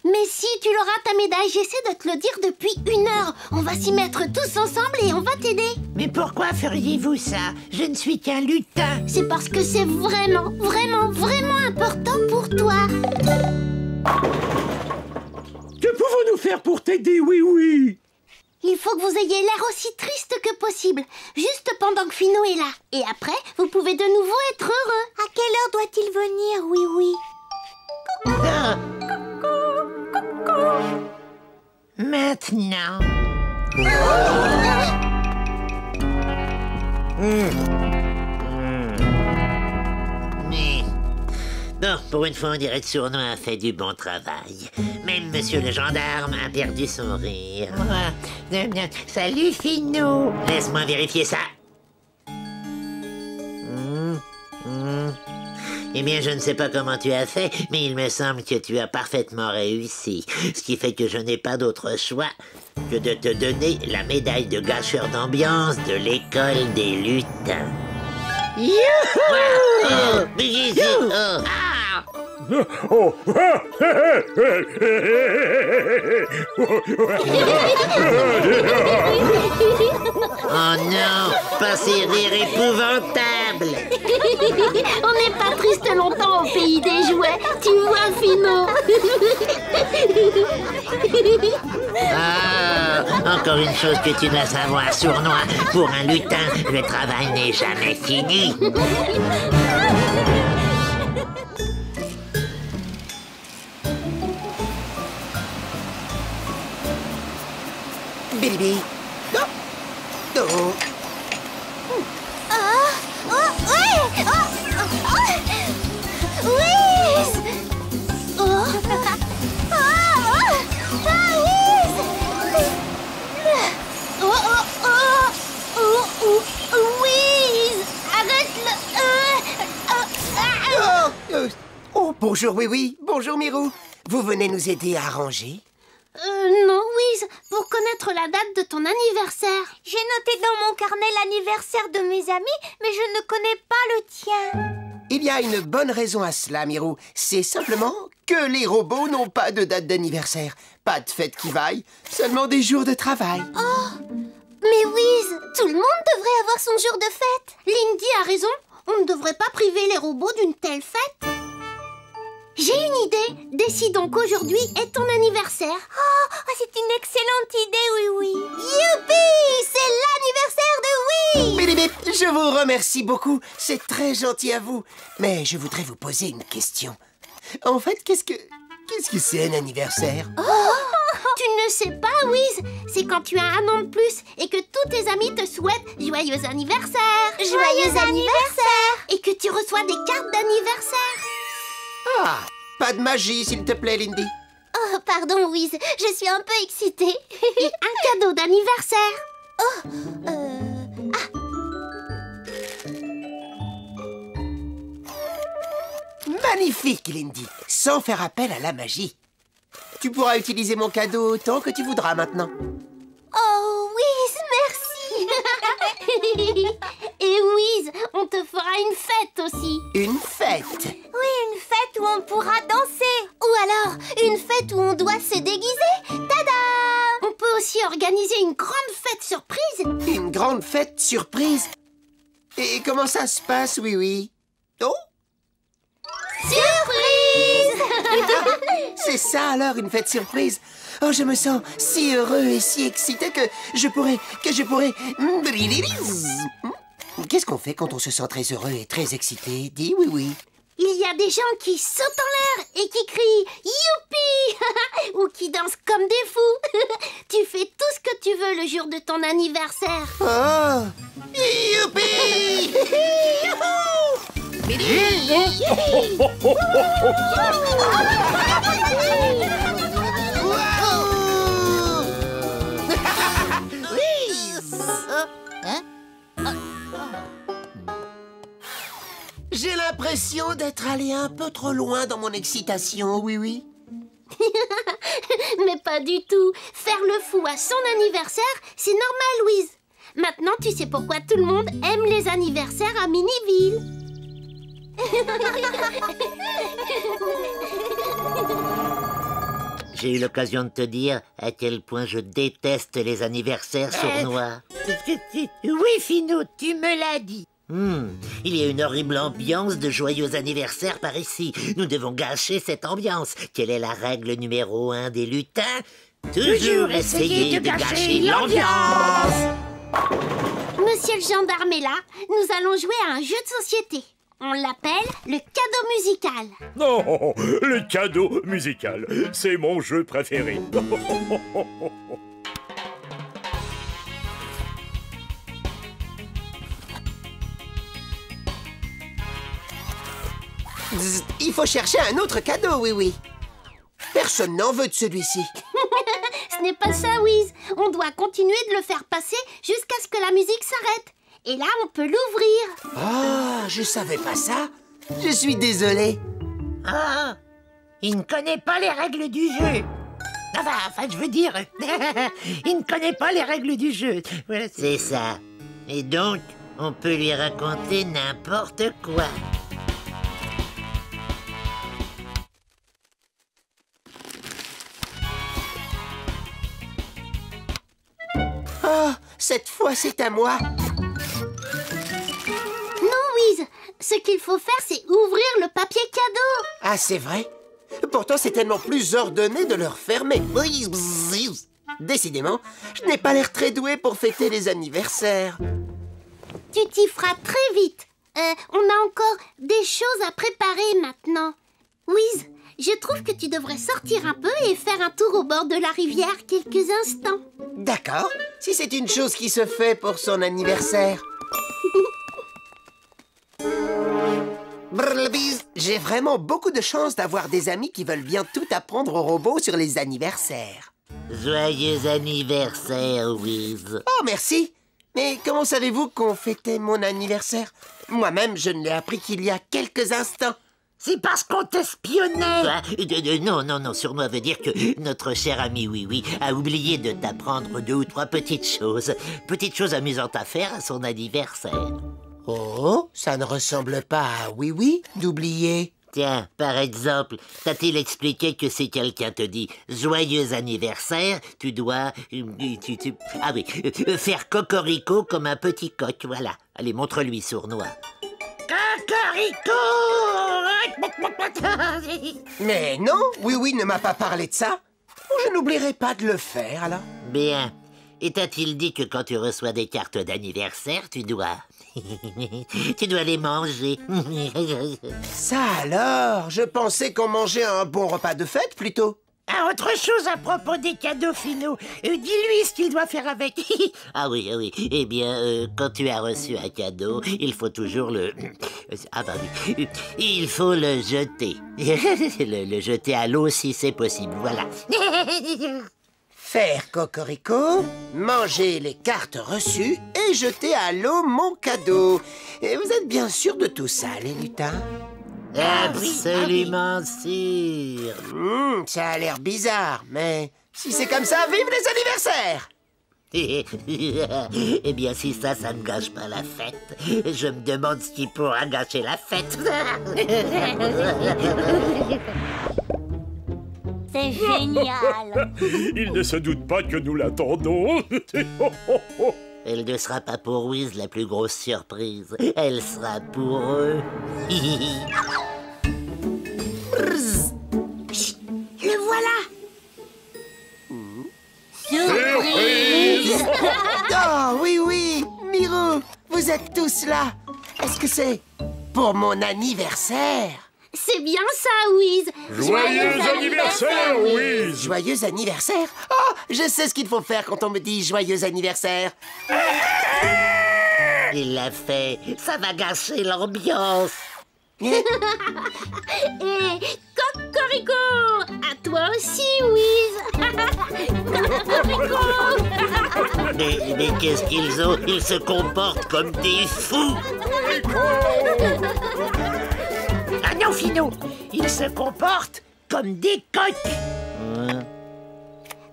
Mais si, tu l'auras ta médaille, j'essaie de te le dire depuis 1 heure. On va s'y mettre tous ensemble et on va t'aider. Mais pourquoi feriez-vous ça? Je ne suis qu'un lutin. C'est parce que c'est vraiment, vraiment, vraiment important pour toi. Que pouvons-nous faire pour t'aider, Oui-Oui? Il faut que vous ayez l'air aussi triste que possible, juste pendant que Finou est là. Et après, vous pouvez de nouveau être heureux. À quelle heure doit-il venir, Oui-Oui? Ah. Maintenant. Mais... Bon, pour une fois, on dirait que Sournois a fait du bon travail. Même monsieur le gendarme a perdu son rire. Salut, Finou. Laisse-moi vérifier ça. Eh bien, je ne sais pas comment tu as fait, mais il me semble que tu as parfaitement réussi. Ce qui fait que je n'ai pas d'autre choix que de te donner la médaille de gâcheur d'ambiance de l'école des lutins. Youhou! Oh. Oh non, pas ces rires épouvantables. On n'est pas triste longtemps au pays des jouets, tu vois, Finou. Ah, encore une chose que tu dois savoir, Sournois. Pour un lutin, le travail n'est jamais fini. Billy. Non. Non. Oh, bonjour, oui, bonjour, Mirou. vous venez nous aider à ranger? Non, Wiz, pour connaître la date de ton anniversaire. J'ai noté dans mon carnet l'anniversaire de mes amis, mais je ne connais pas le tien. Il y a une bonne raison à cela, Mirou. C'est simplement que les robots n'ont pas de date d'anniversaire. Pas de fête qui vaille, seulement des jours de travail. Mais Wiz, tout le monde devrait avoir son jour de fête. Lindy a raison, on ne devrait pas priver les robots d'une telle fête. J'ai une idée. Décidons qu'aujourd'hui est ton anniversaire. C'est une excellente idée, oui. Youpi! C'est l'anniversaire de Wiz! Bip, bip, bip, je vous remercie beaucoup. C'est très gentil à vous. Mais je voudrais vous poser une question. En fait, qu'est-ce que c'est un anniversaire? Tu ne sais pas, Wiz? C'est quand tu as un an de plus et que tous tes amis te souhaitent joyeux anniversaire. Joyeux anniversaire! Et que tu reçois des cartes d'anniversaire. Ah, pas de magie, s'il te plaît, Lindy. Oh, pardon, Wiz, je suis un peu excitée. Et un cadeau d'anniversaire. Magnifique, Lindy. Sans faire appel à la magie. Tu pourras utiliser mon cadeau autant que tu voudras maintenant. Oh, Wiz, merci. Et Wiz, on te fera une fête aussi. Une fête? Oui, une fête où on pourra danser. Ou alors, une fête où on doit se déguiser. Tada! On peut aussi organiser une grande fête surprise. Une grande fête surprise? Et comment ça se passe, oui? Oh? Surprise! C'est ça alors, une fête surprise? Oh, je me sens si heureux et si excité que je pourrais... Qu'est-ce qu'on fait quand on se sent très heureux et très excité? Dis oui. Il y a des gens qui sautent en l'air et qui crient « Youpi !» ou qui dansent comme des fous. Tu fais tout ce que tu veux le jour de ton anniversaire. Oh! Youpi! J'ai l'impression d'être allé un peu trop loin dans mon excitation, oui. Mais pas du tout. Faire le fou à son anniversaire, c'est normal, Wiz. Maintenant, tu sais pourquoi tout le monde aime les anniversaires à Miniville. J'ai eu l'occasion de te dire à quel point je déteste les anniversaires sournois. Oui, Finot, tu me l'as dit. Il y a une horrible ambiance de joyeux anniversaire par ici. Nous devons gâcher cette ambiance. Quelle est la règle numéro 1 des lutins? Toujours essayer de gâcher l'ambiance. Monsieur le gendarme est là. Nous allons jouer à un jeu de société. On l'appelle le cadeau musical. Non, le cadeau musical, c'est mon jeu préféré. Il faut chercher un autre cadeau, oui. Personne n'en veut de celui-ci. Ce n'est pas ça, Wiz. On doit continuer de le faire passer jusqu'à ce que la musique s'arrête. Et là, on peut l'ouvrir. Ah, je savais pas ça. Je suis désolé. Ah, il ne connaît pas les règles du jeu. Enfin, je veux dire, il ne connaît pas les règles du jeu. Voilà, c'est ça. Et donc, on peut lui raconter n'importe quoi. Oh, cette fois, c'est à moi. Non, Wiz. Ce qu'il faut faire, c'est ouvrir le papier cadeau. Ah, c'est vrai? Pourtant, c'est tellement plus ordonné de le refermer. Décidément, je n'ai pas l'air très doué pour fêter les anniversaires. Tu t'y feras très vite. On a encore des choses à préparer maintenant. Wiz, je trouve que tu devrais sortir un peu et faire un tour au bord de la rivière quelques instants. D'accord, si c'est une chose qui se fait pour son anniversaire. Brrlbise, j'ai vraiment beaucoup de chance d'avoir des amis qui veulent bien tout apprendre aux robots sur les anniversaires. Joyeux anniversaire, Wiz. Oh, merci. Mais comment savez-vous qu'on fêtait mon anniversaire? Moi-même, je ne l'ai appris qu'il y a quelques instants. C'est parce qu'on t'espionnait. Non, Sournois veut dire que notre cher ami Oui a oublié de t'apprendre 2 ou 3 petites choses. Petites choses amusantes à faire à son anniversaire. Oh, ça ne ressemble pas à Oui d'oublier. Tiens, par exemple, t'a-t-il expliqué que si quelqu'un te dit « Joyeux anniversaire », tu dois... faire cocorico comme un petit coq, voilà. Allez, montre-lui, Sournois. Cocorico! Mais non, Oui ne m'a pas parlé de ça. Je n'oublierai pas de le faire, alors. Bien. Et t'a-t-il dit que quand tu reçois des cartes d'anniversaire, tu dois... tu dois les manger. Ça alors, je pensais qu'on mangeait un bon repas de fête, plutôt. Ah, autre chose à propos des cadeaux finaux. Dis-lui ce qu'il doit faire avec. Ah oui. Eh bien, quand tu as reçu un cadeau, il faut toujours le... Il faut le jeter. le jeter à l'eau si c'est possible, voilà. Faire cocorico, manger les cartes reçues et jeter à l'eau mon cadeau. Et vous êtes bien sûr de tout ça, les lutins? Absolument sûr. Ça a l'air bizarre, mais si c'est comme ça, vive les anniversaires! Eh bien, si ça ne gâche pas la fête, je me demande ce qui pourra gâcher la fête. C'est génial. Il ne se doute pas que nous l'attendons. Elle ne sera pas pour Wiz la plus grosse surprise. Elle sera pour eux. Chut, le voilà. Surprise! Oh, oui, Miro, vous êtes tous là. Est-ce que c'est pour mon anniversaire? C'est bien ça, Wiz. Joyeux anniversaire, Wiz. Joyeux anniversaire? Oh, je sais ce qu'il faut faire quand on me dit joyeux anniversaire. Il l'a fait. Ça va gâcher l'ambiance. Et cocorico. À toi aussi, Wiz. Cocorico. Mais qu'est-ce qu'ils ont? Ils se comportent comme des fous. Ah non, Finot, ils se comportent comme des coqs.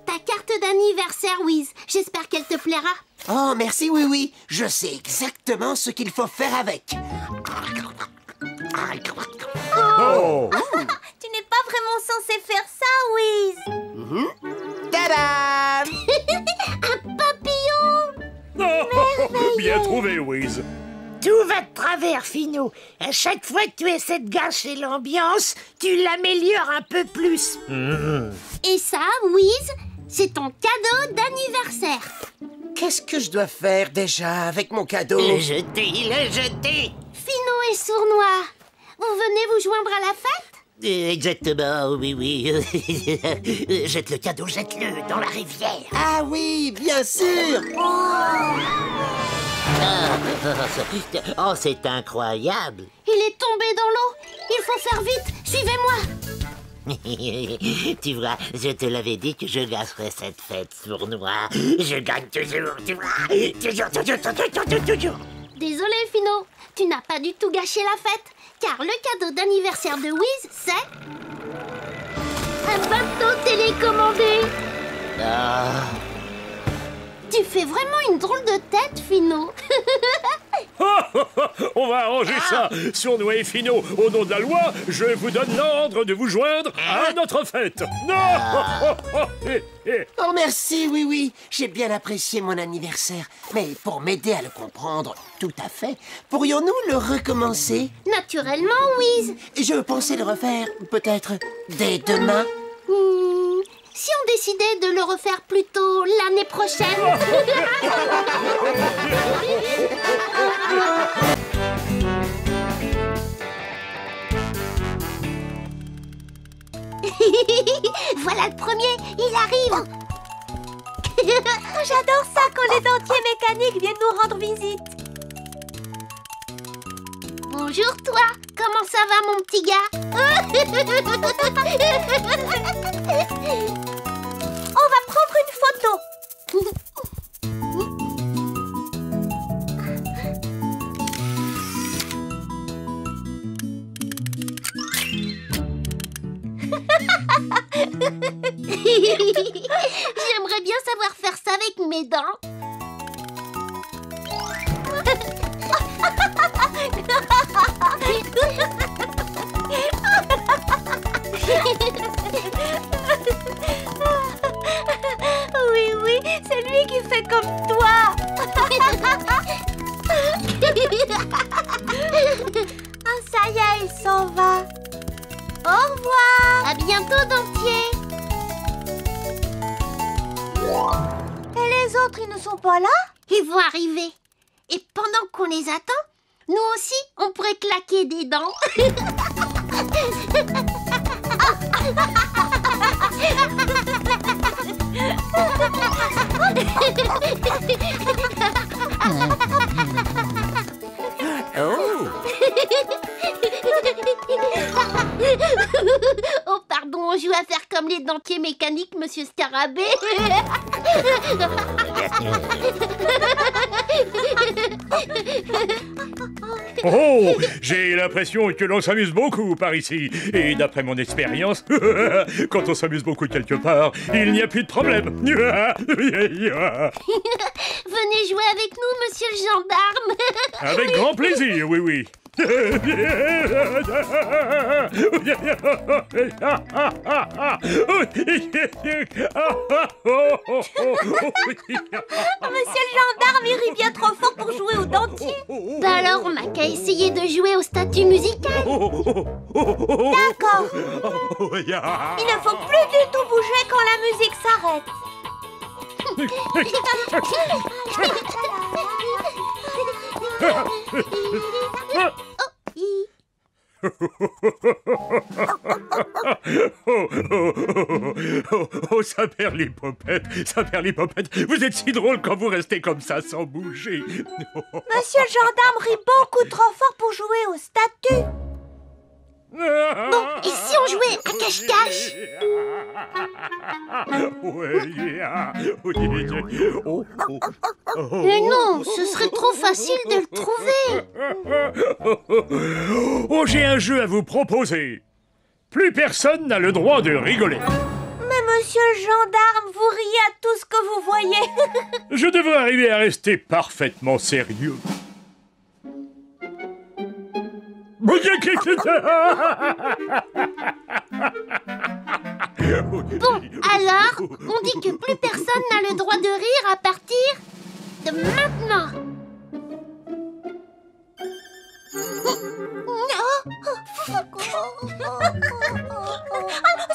Ta carte d'anniversaire, Wiz. J'espère qu'elle te plaira. Oh, merci, oui. Je sais exactement ce qu'il faut faire avec. Oh. Tu n'es pas vraiment censé faire ça, Wiz. Tadam! Un papillon. Bien trouvé, Wiz. Tout va de travers, Finot. À chaque fois que tu essaies de gâcher l'ambiance, tu l'améliores un peu plus. Et ça, Wiz, c'est ton cadeau d'anniversaire. Qu'est-ce que je dois faire déjà avec mon cadeau? Le jeter. Finot et Sournois, vous venez vous joindre à la fête? Exactement, oui. Jette le cadeau, jette-le dans la rivière. Ah oui, bien sûr! Oh, c'est incroyable. Il est tombé dans l'eau. Il faut faire vite. Suivez-moi. Tu vois, je te l'avais dit que je gâcherais cette fête, Sournois. Je gagne toujours, tu vois. Toujours. Désolé, Finot. Tu n'as pas du tout gâché la fête. Car le cadeau d'anniversaire de Wiz, c'est... un bateau télécommandé. Tu fais vraiment une drôle de tête, Finot. On va arranger ça. Sournois et Finot, au nom de la loi, je vous donne l'ordre de vous joindre à notre fête. Non. Oh, merci, oui. J'ai bien apprécié mon anniversaire. Mais pour m'aider à le comprendre tout à fait, pourrions-nous le recommencer? Naturellement, Wiz. Je pensais le refaire, peut-être, dès demain. Si on décidait de le refaire plus tôt l'année prochaine. Voilà le premier, il arrive. J'adore ça quand les dentiers mécaniques viennent nous rendre visite. Bonjour toi, comment ça va mon petit gars? On va prendre une photo. J'aimerais bien savoir faire ça avec mes dents. Oui, oui, c'est lui qui fait comme toi. Ah, ça y est, il s'en va. Au revoir. À bientôt, dentier. Et les autres, ils ne sont pas là? Ils vont arriver. Et pendant qu'on les attend, nous aussi, on pourrait claquer des dents. Oh, pardon, on joue à faire comme les dentiers mécaniques, monsieur Scarabée. Oh, j'ai l'impression que l'on s'amuse beaucoup par ici. Et d'après mon expérience, quand on s'amuse beaucoup quelque part, il n'y a plus de problème. Venez jouer avec nous, monsieur le gendarme. Avec grand plaisir, oui, oui. Monsieur le gendarme, il rit bien trop fort pour jouer au dentier. Bah alors, on n'a qu'à essayer de jouer au statut musical. D'accord. Il ne faut plus du tout bouger quand la musique s'arrête. Oh, ça perd les popettes, ça perd les popettes. Vous êtes si drôle quand vous restez comme ça sans bouger. Monsieur le gendarme rit beaucoup trop fort pour jouer au statut. Bon, et si on jouait à cache-cache? Mais non, ce serait trop facile de le trouver. Oh, j'ai un jeu à vous proposer. Plus personne n'a le droit de rigoler. Mais monsieur le gendarme, vous riez à tout ce que vous voyez. Je devrais arriver à rester parfaitement sérieux. Bon, alors, on dit que plus personne n'a le droit de rire à partir de maintenant.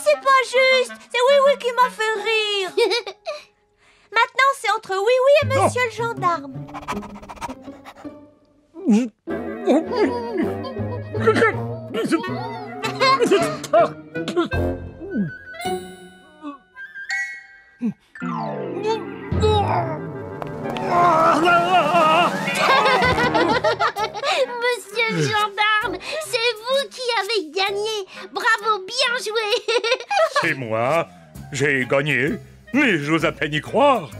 C'est pas juste. C'est Oui Oui qui m'a fait rire. Maintenant, c'est entre Oui Oui et monsieur le gendarme. Monsieur le gendarme, c'est vous qui avez gagné. Bravo, bien joué. C'est moi, j'ai gagné, mais j'ose à peine y croire.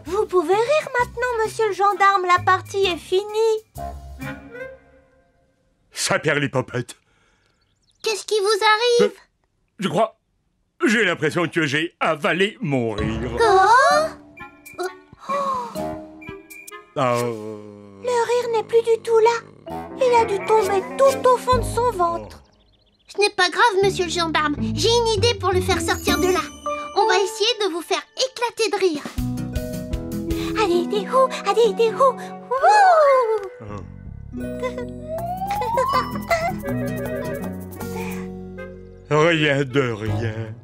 Vous pouvez rire maintenant, monsieur le gendarme, la partie est finie. Ça perd les popettes. Qu'est-ce qui vous arrive? Je crois... J'ai l'impression que j'ai avalé mon rire. Le rire n'est plus du tout là. Il a dû tomber tout au fond de son ventre. Ce n'est pas grave, monsieur le gendarme. J'ai une idée pour le faire sortir de là. On va essayer de vous faire éclater de rire. Allez, des hou, allez, des hou. Rien de rien.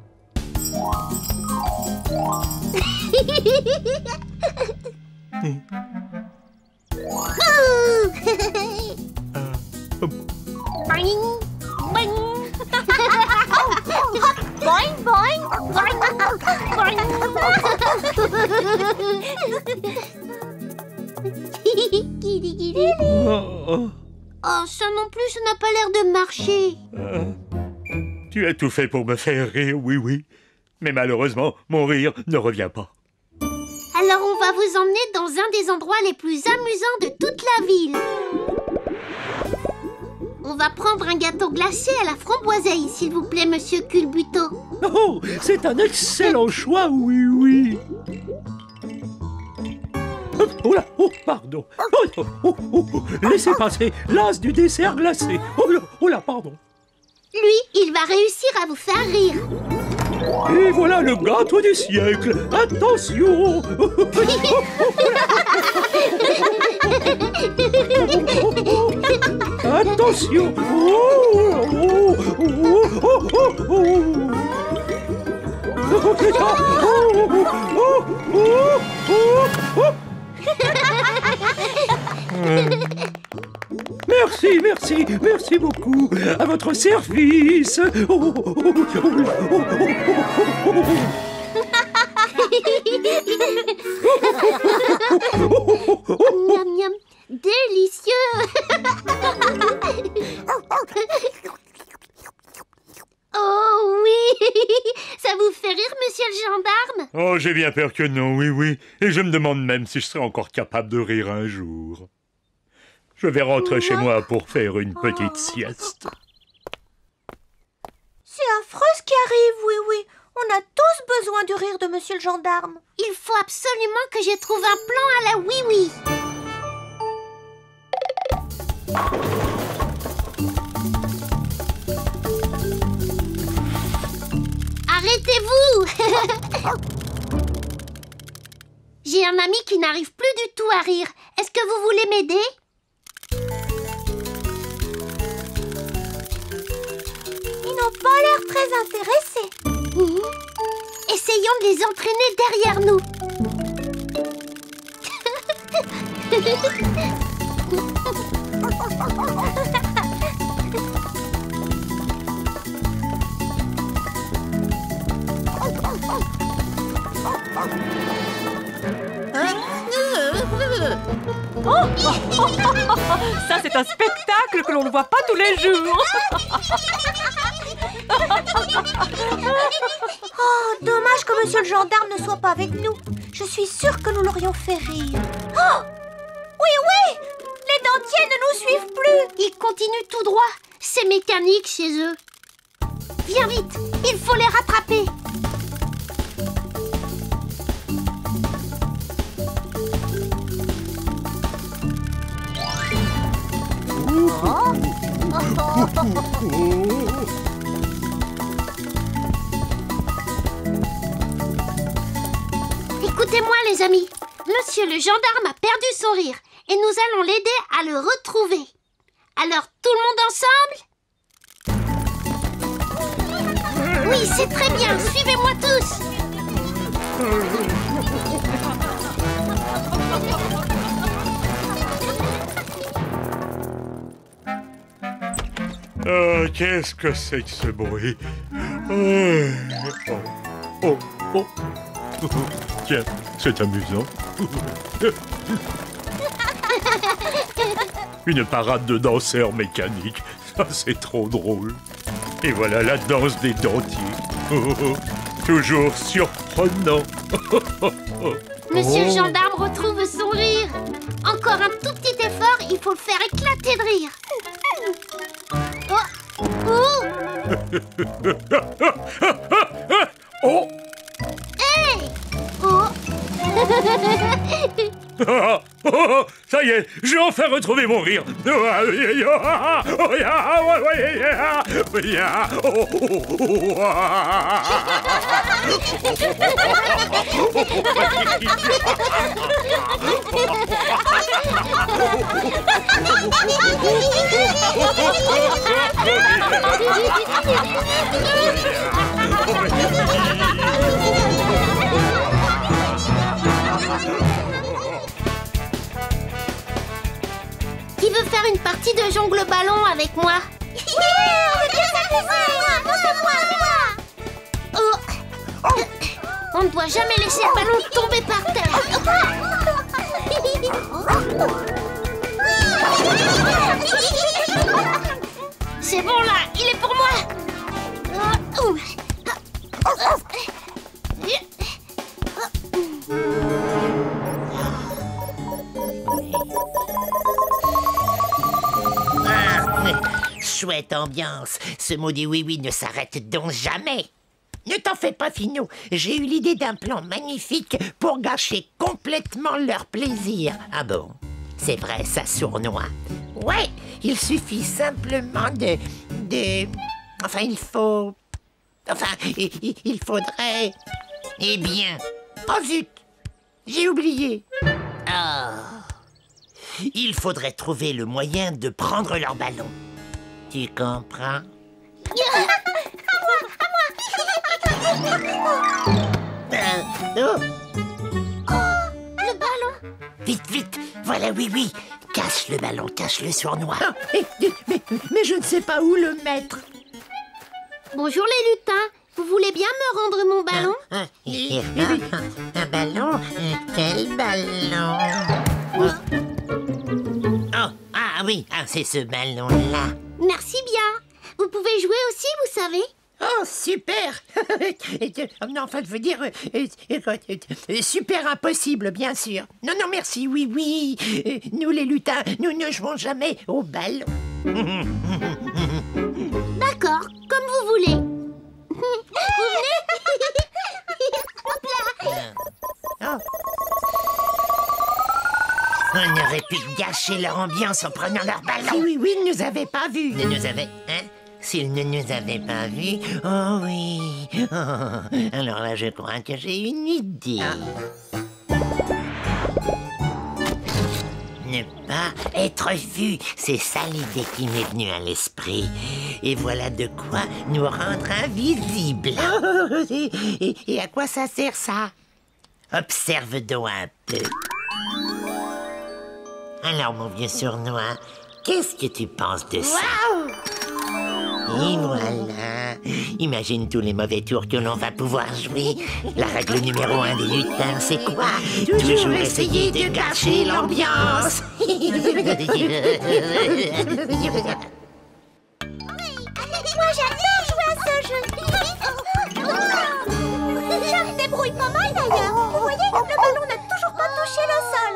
Boing, boing. Boing, boing, boing, Oh, ça non plus, ça n'a pas l'air de marcher. Tu as tout fait pour me faire rire, oui, oui. Mais malheureusement, mon rire ne revient pas. Alors on va vous emmener dans un des endroits les plus amusants de toute la ville. On va prendre un gâteau glacé à la framboiseille, s'il vous plaît, monsieur Culbuto. Oh, c'est un excellent choix, oui, oui. Oh là, oh, pardon. Laissez passer l'as du dessert glacé. Oh là, pardon. Lui, il va réussir à vous faire rire. Et voilà le gâteau du siècle. Attention. Attention. Merci beaucoup. À votre service. Miam miam, délicieux. Oh oui, ça vous fait rire, monsieur le gendarme? Oh, j'ai bien peur que non, oui, oui. Et je me demande même si je serai encore capable de rire un jour. Je vais rentrer chez moi pour faire une petite sieste. C'est affreux ce qui arrive, oui, oui. On a tous besoin du rire de monsieur le gendarme. Il faut absolument que je trouve un plan à la oui-oui. Arrêtez-vous. J'ai un ami qui n'arrive plus du tout à rire. Est-ce que vous voulez m'aider? Ils n'ont pas l'air très intéressés. Essayons de les entraîner derrière nous. Ça, c'est un spectacle que l'on ne voit pas tous les jours. Oh, dommage que monsieur le gendarme ne soit pas avec nous. Je suis sûre que nous l'aurions fait rire. Oh, oui, oui, les dentiers ne nous suivent plus. Ils continuent tout droit. C'est mécanique chez eux. Viens vite, il faut les rattraper. Écoutez-moi les amis, monsieur le gendarme a perdu son rire et nous allons l'aider à le retrouver. Alors tout le monde ensemble? Oui, c'est très bien, suivez-moi tous. Qu'est-ce que c'est que ce bruit? Oh. Tiens, c'est amusant. Une parade de danseurs mécaniques. Ça, c'est trop drôle. Et voilà la danse des dentiers. Toujours surprenant. Monsieur le gendarme retrouve son rire. Encore un tout petit effort, il faut le faire éclater de rire. Oh. Hey! Oh! Ça y est, j'ai enfin retrouvé mon rire. Qui veut faire une partie de jongle ballon avec moi? On ne doit jamais laisser le ballon tomber par terre. C'est bon là, il est pour moi. chouette ambiance. Ce maudit oui-oui ne s'arrête donc jamais. Ne t'en fais pas, Finot. J'ai eu l'idée d'un plan magnifique pour gâcher complètement leur plaisir. Ah bon? C'est vrai, ça sournoie. Ouais, il suffit simplement Enfin, il faut... Enfin, il faudrait... Eh bien... Oh zut! J'ai oublié. Ah... Il faudrait trouver le moyen de prendre leur ballon. Tu comprends? Oh, le ballon! Vite, vite! Voilà, oui. Cache le ballon, cache-le sournois. Mais je ne sais pas où le mettre. Bonjour les lutins, vous voulez bien me rendre mon ballon? Un ballon? Quel ballon? Oh, ah oui, c'est ce ballon-là. Merci bien. Vous pouvez jouer aussi, vous savez? Oh, super. Non, enfin, je veux dire... super impossible, bien sûr. Non, merci, oui. Nous, les lutins, nous ne jouons jamais au ballon. D'accord, comme vous voulez. Vous venez? Hop là. On aurait pu gâcher leur ambiance en prenant leur ballon. Oui, ils ne nous avaient pas vus. Ils nous avaient... Hein? S'ils ne nous avaient pas vus... Oh oui... Oh, alors là, je crois que j'ai une idée. Ne pas être vu, c'est ça l'idée qui m'est venue à l'esprit. Et voilà de quoi nous rendre invisibles. Et à quoi ça sert, ça? Observe donc un peu. Alors, mon vieux sournois, qu'est-ce que tu penses de ça? Et voilà. Imagine tous les mauvais tours que l'on va pouvoir jouer. La règle numéro 1 des lutins, c'est quoi? Toujours essayer de gâcher l'ambiance. Moi, j'adore jouer à ce jeu. Je me débrouille pas mal, d'ailleurs. Vous voyez, le ballon n'a toujours pas touché le sol.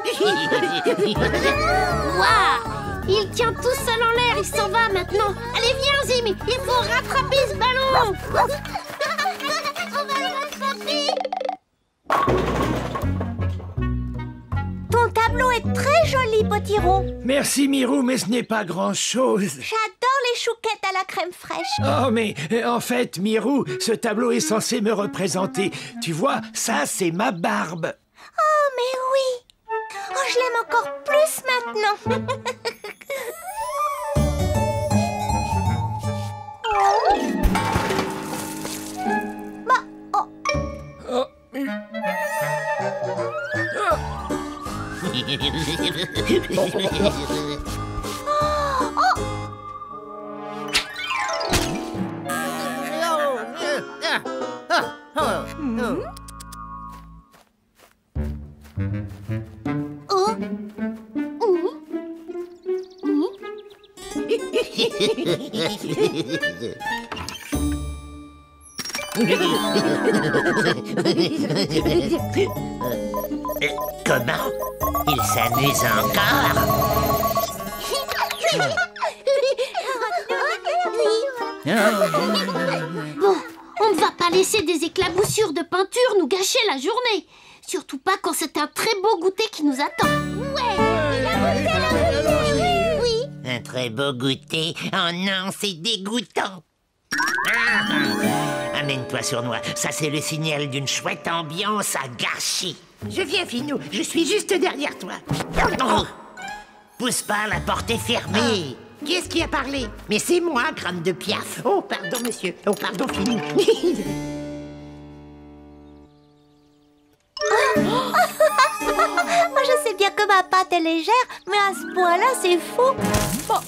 Waouh! Il tient tout seul en l'air, il s'en va maintenant. Allez, viens, Zim, il faut rattraper ce ballon. On va le rattraper. Ton tableau est très joli, Potiron. Merci, Mirou, mais ce n'est pas grand-chose. J'adore les chouquettes à la crème fraîche. Oh, mais en fait, Mirou, ce tableau est censé me représenter. Tu vois, ça, c'est ma barbe. Oh, mais oui. Oh, je l'aime encore plus maintenant. Comment? Il s'amuse encore? Bon, on ne va pas laisser des éclaboussures de peinture nous gâcher la journée. Surtout pas quand c'est un très beau goûter qui nous attend. Oui. Un très beau goûter? Oh non, c'est dégoûtant. Amène-toi, sournois. Ça, c'est le signal d'une chouette ambiance à gâcher. Je viens, Finot. Je suis juste derrière toi. Oh. Pousse pas, la porte est fermée. Qui est-ce qui a parlé? Mais c'est moi, crâne de piaf. Oh, pardon, monsieur. Oh, pardon, Finot. Moi, je sais bien que ma pâte est légère, mais à ce point-là, c'est fou. Bon,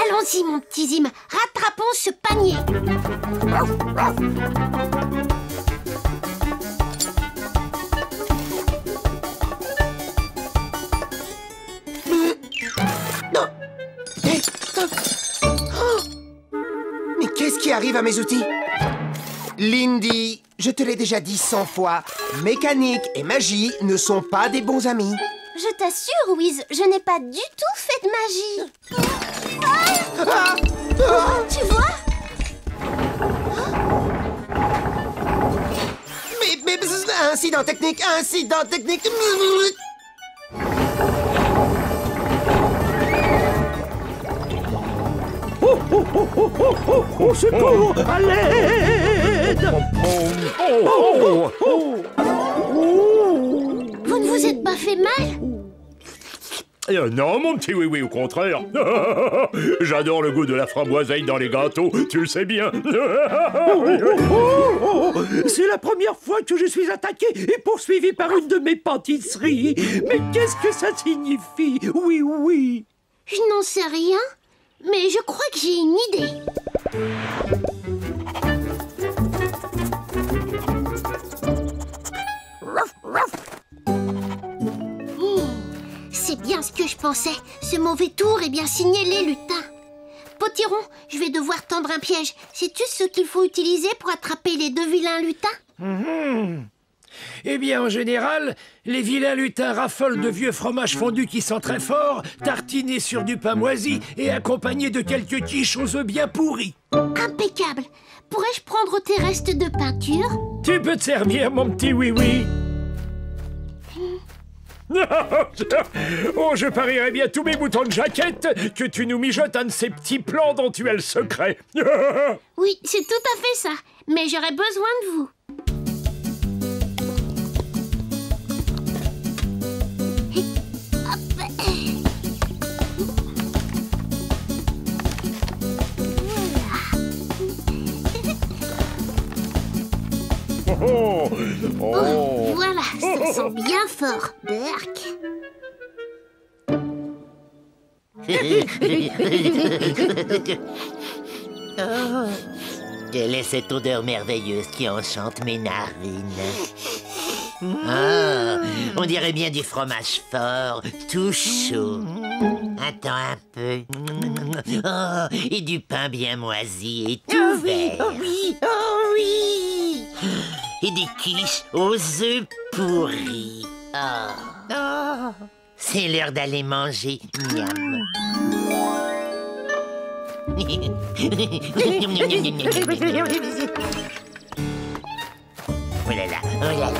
Allons-y, mon petit Zim. Rattrapons ce panier. Mais qu'est-ce qui arrive à mes outils? Lindy, je te l'ai déjà dit 100 fois, mécanique et magie ne sont pas des bons amis. Je t'assure, Wiz, je n'ai pas du tout fait de magie. Tu vois? Mais incident technique, incident technique. Au secours! À l'aide! Vous ne vous êtes pas fait mal? Non, mon petit oui-oui, au contraire. J'adore le goût de la framboiseille dans les gâteaux, tu le sais bien. C'est la première fois que je suis attaqué et poursuivi par une de mes pâtisseries. Mais qu'est-ce que ça signifie? Oui, oui. Je n'en sais rien, mais je crois que j'ai une idée. C'est bien ce que je pensais. Ce mauvais tour est bien signé les lutins. Potiron, je vais devoir tendre un piège. Sais-tu ce qu'il faut utiliser pour attraper les deux vilains lutins? Eh bien, en général, les vilains lutins raffolent de vieux fromages fondus qui sont très forts, tartinés sur du pain moisi et accompagnés de quelques quiches aux œufs bien pourris. Impeccable. Pourrais-je prendre tes restes de peinture? Tu peux te servir, mon petit oui-oui. Oh, je parierais bien tous mes boutons de jaquette que tu nous mijotes un de ces petits plans dont tu as le secret. Oui, c'est tout à fait ça. Mais j'aurais besoin de vous. Oh, voilà, ça sent bien fort. Berk. Quelle est cette odeur merveilleuse qui enchante mes narines? Ah, on dirait bien du fromage fort, tout chaud. Attends un peu. Oh, et du pain bien moisi et tout vert. Oh oui, oh oui. Et des quiches aux œufs pourris. Oh. C'est l'heure d'aller manger. Miam. Oh là là, oh là là.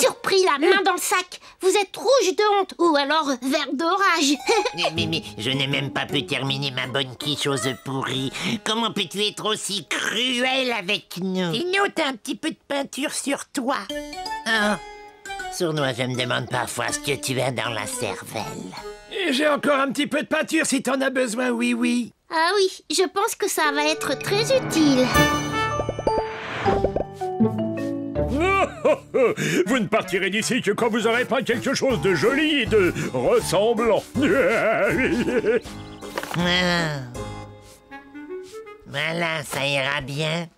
Surpris, la main dans le sac. Vous êtes rouge de honte, ou alors vert d'orage. Mais je n'ai même pas pu terminer ma bonne quiche aux œufs pourris. Comment peux-tu être aussi cruel avec nous? Sinon, t'as un petit peu de peinture sur toi. Ah. Sournois, je me demande parfois ce que tu as dans la cervelle. Et j'ai encore un petit peu de peinture si t'en as besoin, oui, oui. Ah oui, je pense que ça va être très utile. Vous ne partirez d'ici que quand vous aurez pas quelque chose de joli et de ressemblant. Voilà, ça ira bien.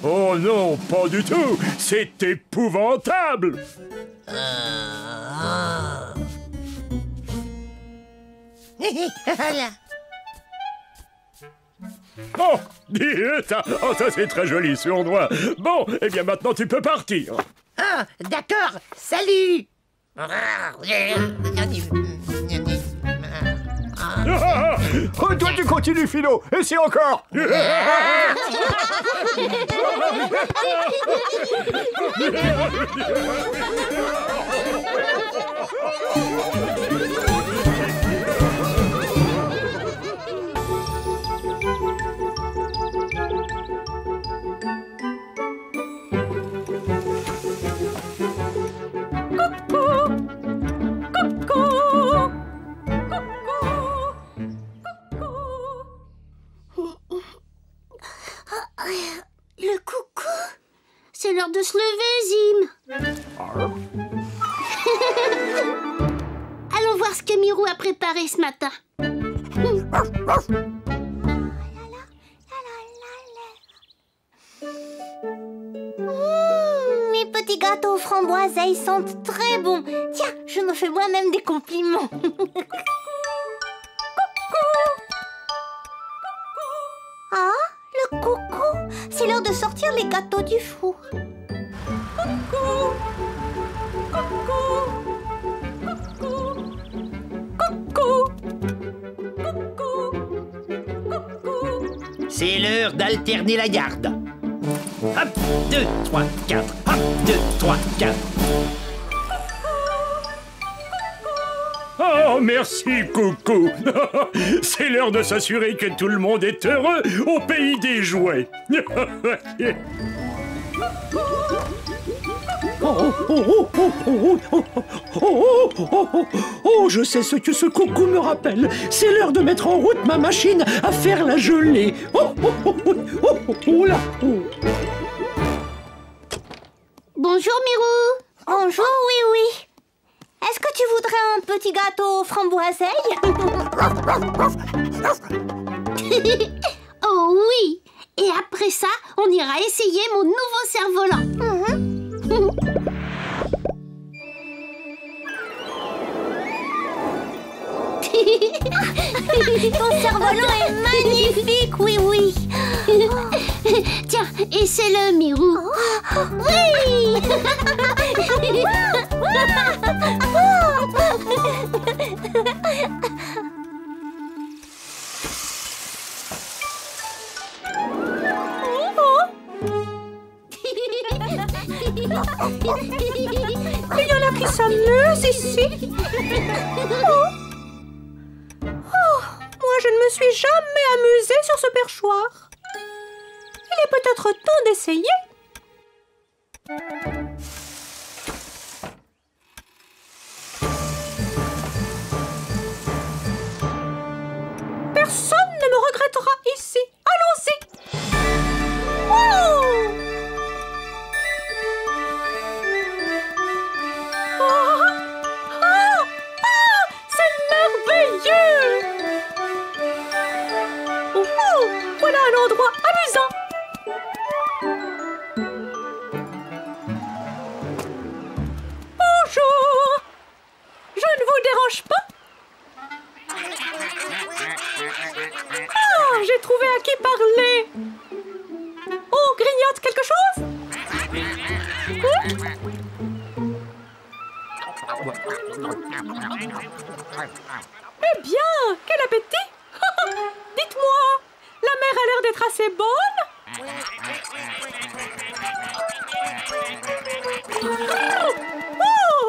Oh non, pas du tout. C'est épouvantable. Voilà. Oh, ça c'est très joli, Sournois. Bon, eh bien maintenant tu peux partir. Ah, d'accord. Salut. Oh, toi tu continues, Philo. Et si encore. Le coucou. C'est l'heure de se lever, Zim. Allons voir ce que Mirou a préparé ce matin. Mes Ces petits gâteaux aux framboises sentent très bon. Tiens, je me fais moi-même des compliments. Ah, le coucou. C'est l'heure de sortir les gâteaux du four. Coucou. Coucou. Coucou. Coucou. Coucou. C'est l'heure d'alterner la garde. Hop, 2, 3, 4. Hop, 2, 3, 4. Oh, merci, coucou. C'est l'heure de s'assurer que tout le monde est heureux au pays des jouets. Oh, je sais ce que ce coucou me rappelle. C'est l'heure de mettre en route ma machine à faire la gelée. Là. Bonjour, Mirou. Bonjour, oui. Est-ce que tu voudrais un petit gâteau aux framboiseilles? Oh oui. Et après ça, on ira essayer mon nouveau cerf-volant. Ton cerf-volant est magnifique, oui. Tiens, essaie-le, Mirou. Oui. Il y en a qui s'amusent ici. Moi, je ne me suis jamais amusée sur ce perchoir. Il est peut-être temps d'essayer. Personne ne me regrettera ici. Allons-y. C'est merveilleux! Voilà un endroit amusant! Bonjour! Je ne vous dérange pas? Ah, j'ai trouvé à qui parler! On grignote quelque chose? Eh bien, quel appétit! Dites-moi, la mer a l'air d'être assez bonne? Oh!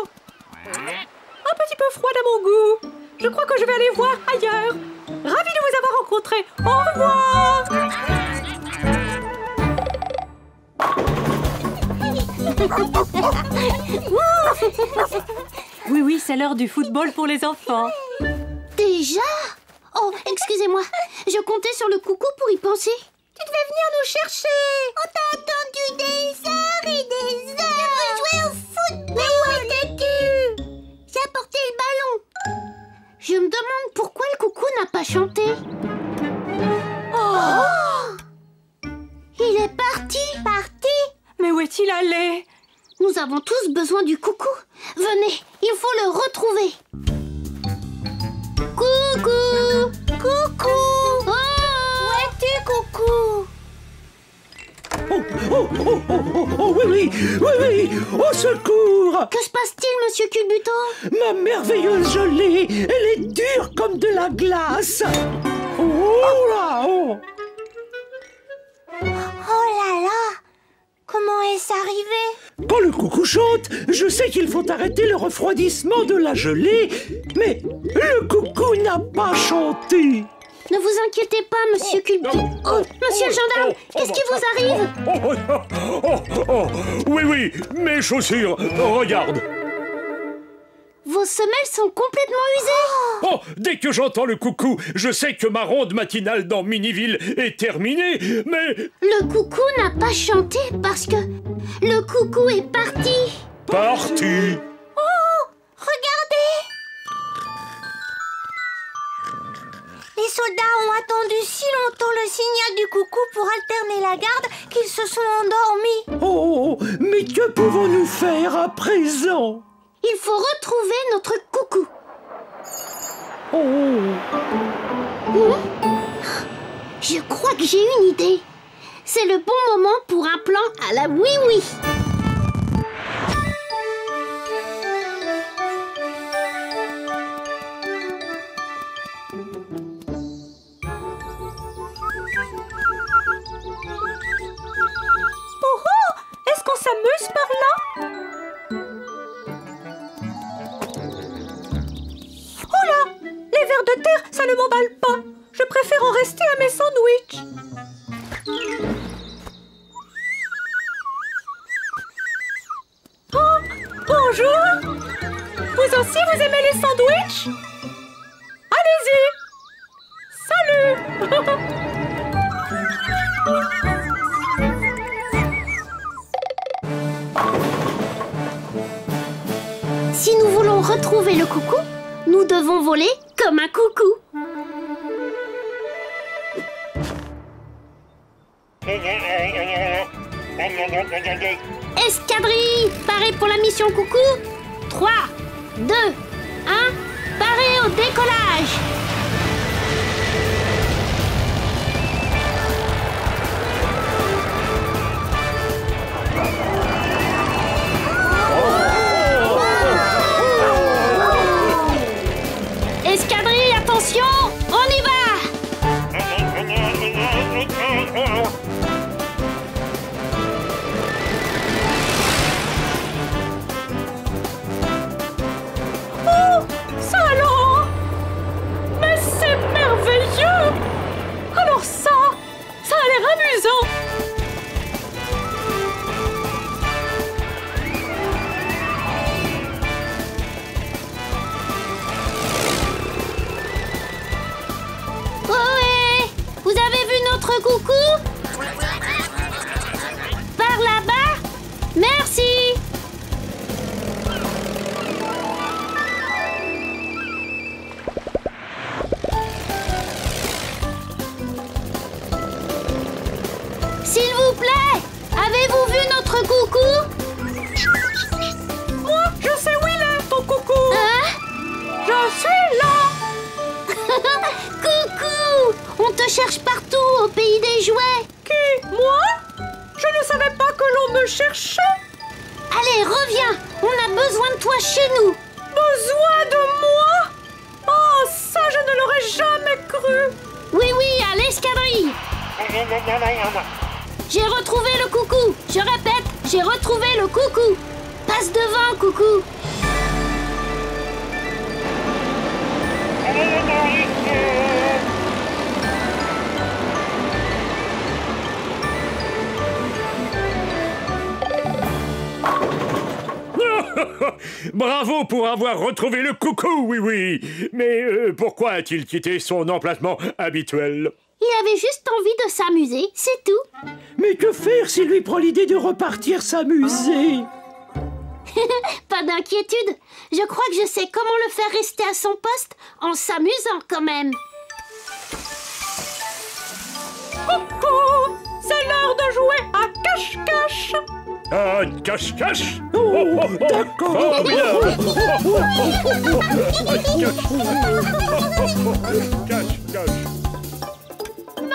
Un petit peu froide à mon goût. Je crois que je vais aller voir ailleurs. Ravi de vous avoir rencontré. Au revoir! Oui, c'est l'heure du football pour les enfants. Déjà? Oh, excusez-moi. Je comptais sur le coucou pour y penser. Tu devais venir nous chercher. On t'a attendu des heures et des heures. On veut jouer au foot. Mais où étais-tu? J'ai apporté le ballon. Je me demande pourquoi le coucou n'a pas chanté. Oh! Il est parti. Mais où est-il allé? Nous avons tous besoin du coucou. Venez, il faut le retrouver. Coucou! Coucou. Oh! Où es-tu, coucou? Oui, au secours! Que se passe-t-il, monsieur Culbuto? Ma merveilleuse gelée, elle est dure comme de la glace. Oh là, oh. Oh là là. Comment est-ce arrivé? Quand le coucou chante, je sais qu'il faut arrêter le refroidissement de la gelée, mais le coucou n'a pas chanté. Ne vous inquiétez pas, monsieur Culbuto. Oh, monsieur le gendarme, qu'est-ce qui vous arrive? Oui, mes chaussures, regarde. Vos semelles sont complètement usées. Oh, dès que j'entends le coucou, je sais que ma ronde matinale dans Miniville est terminée, mais... Le coucou n'a pas chanté parce que le coucou est parti. Parti. Oh, regardez. Les soldats ont attendu si longtemps le signal du coucou pour alterner la garde qu'ils se sont endormis. Oh, mais que pouvons-nous faire à présent? Il faut retrouver notre coucou. Je crois que j'ai une idée. C'est le bon moment pour un plan à la oui-oui. Est-ce qu'on s'amuse par là? Oh là! Les vers de terre, ça ne m'emballe pas. Je préfère en rester à mes sandwichs. Oh, bonjour! Vous aussi, vous aimez les sandwichs? Allez-y! Salut! Si nous voulons retrouver le coucou, nous devons voler comme un coucou. Escadrille, parée pour la mission coucou. 3, 2, 1, parée au décollage. Escadrille, attention, on y va! Oh, ça alors! Mais c'est merveilleux! Alors ça a l'air amusant! Ohé! Vous avez vu notre coucou? Par là-bas? Merci! S'il vous plaît, avez-vous vu notre coucou? Moi, je sais où il est, ton coucou! Hein? Je suis là! Coucou! On te cherche partout au pays des jouets. Qui? Moi? Je ne savais pas que l'on me cherchait! Allez, reviens! On a besoin de toi chez nous. Besoin de moi? Oh, ça, je ne l'aurais jamais cru! Oui, à l'escadrille. J'ai retrouvé le coucou. Je répète, j'ai retrouvé le coucou. Passe devant, coucou. Bravo pour avoir retrouvé le coucou, oui. Mais pourquoi a-t-il quitté son emplacement habituel? Il avait juste envie de s'amuser, c'est tout. Mais que faire s'il lui prend l'idée de repartir s'amuser? Pas d'inquiétude. Je crois que je sais comment le faire rester à son poste en s'amusant quand même. Coucou! C'est l'heure de jouer à cache-cache! Ah, cache-cache? Oh, d'accord. Cache-cache. 9,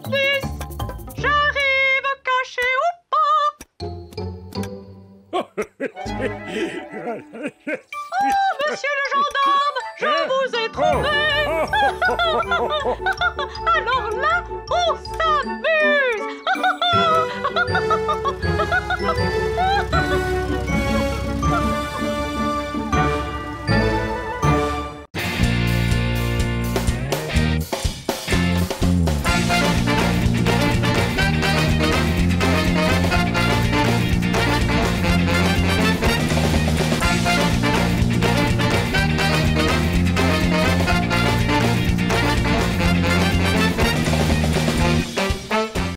10, j'arrive, caché ou pas! Oh, monsieur le gendarme, je vous ai trouvé! Alors là, on s'amuse!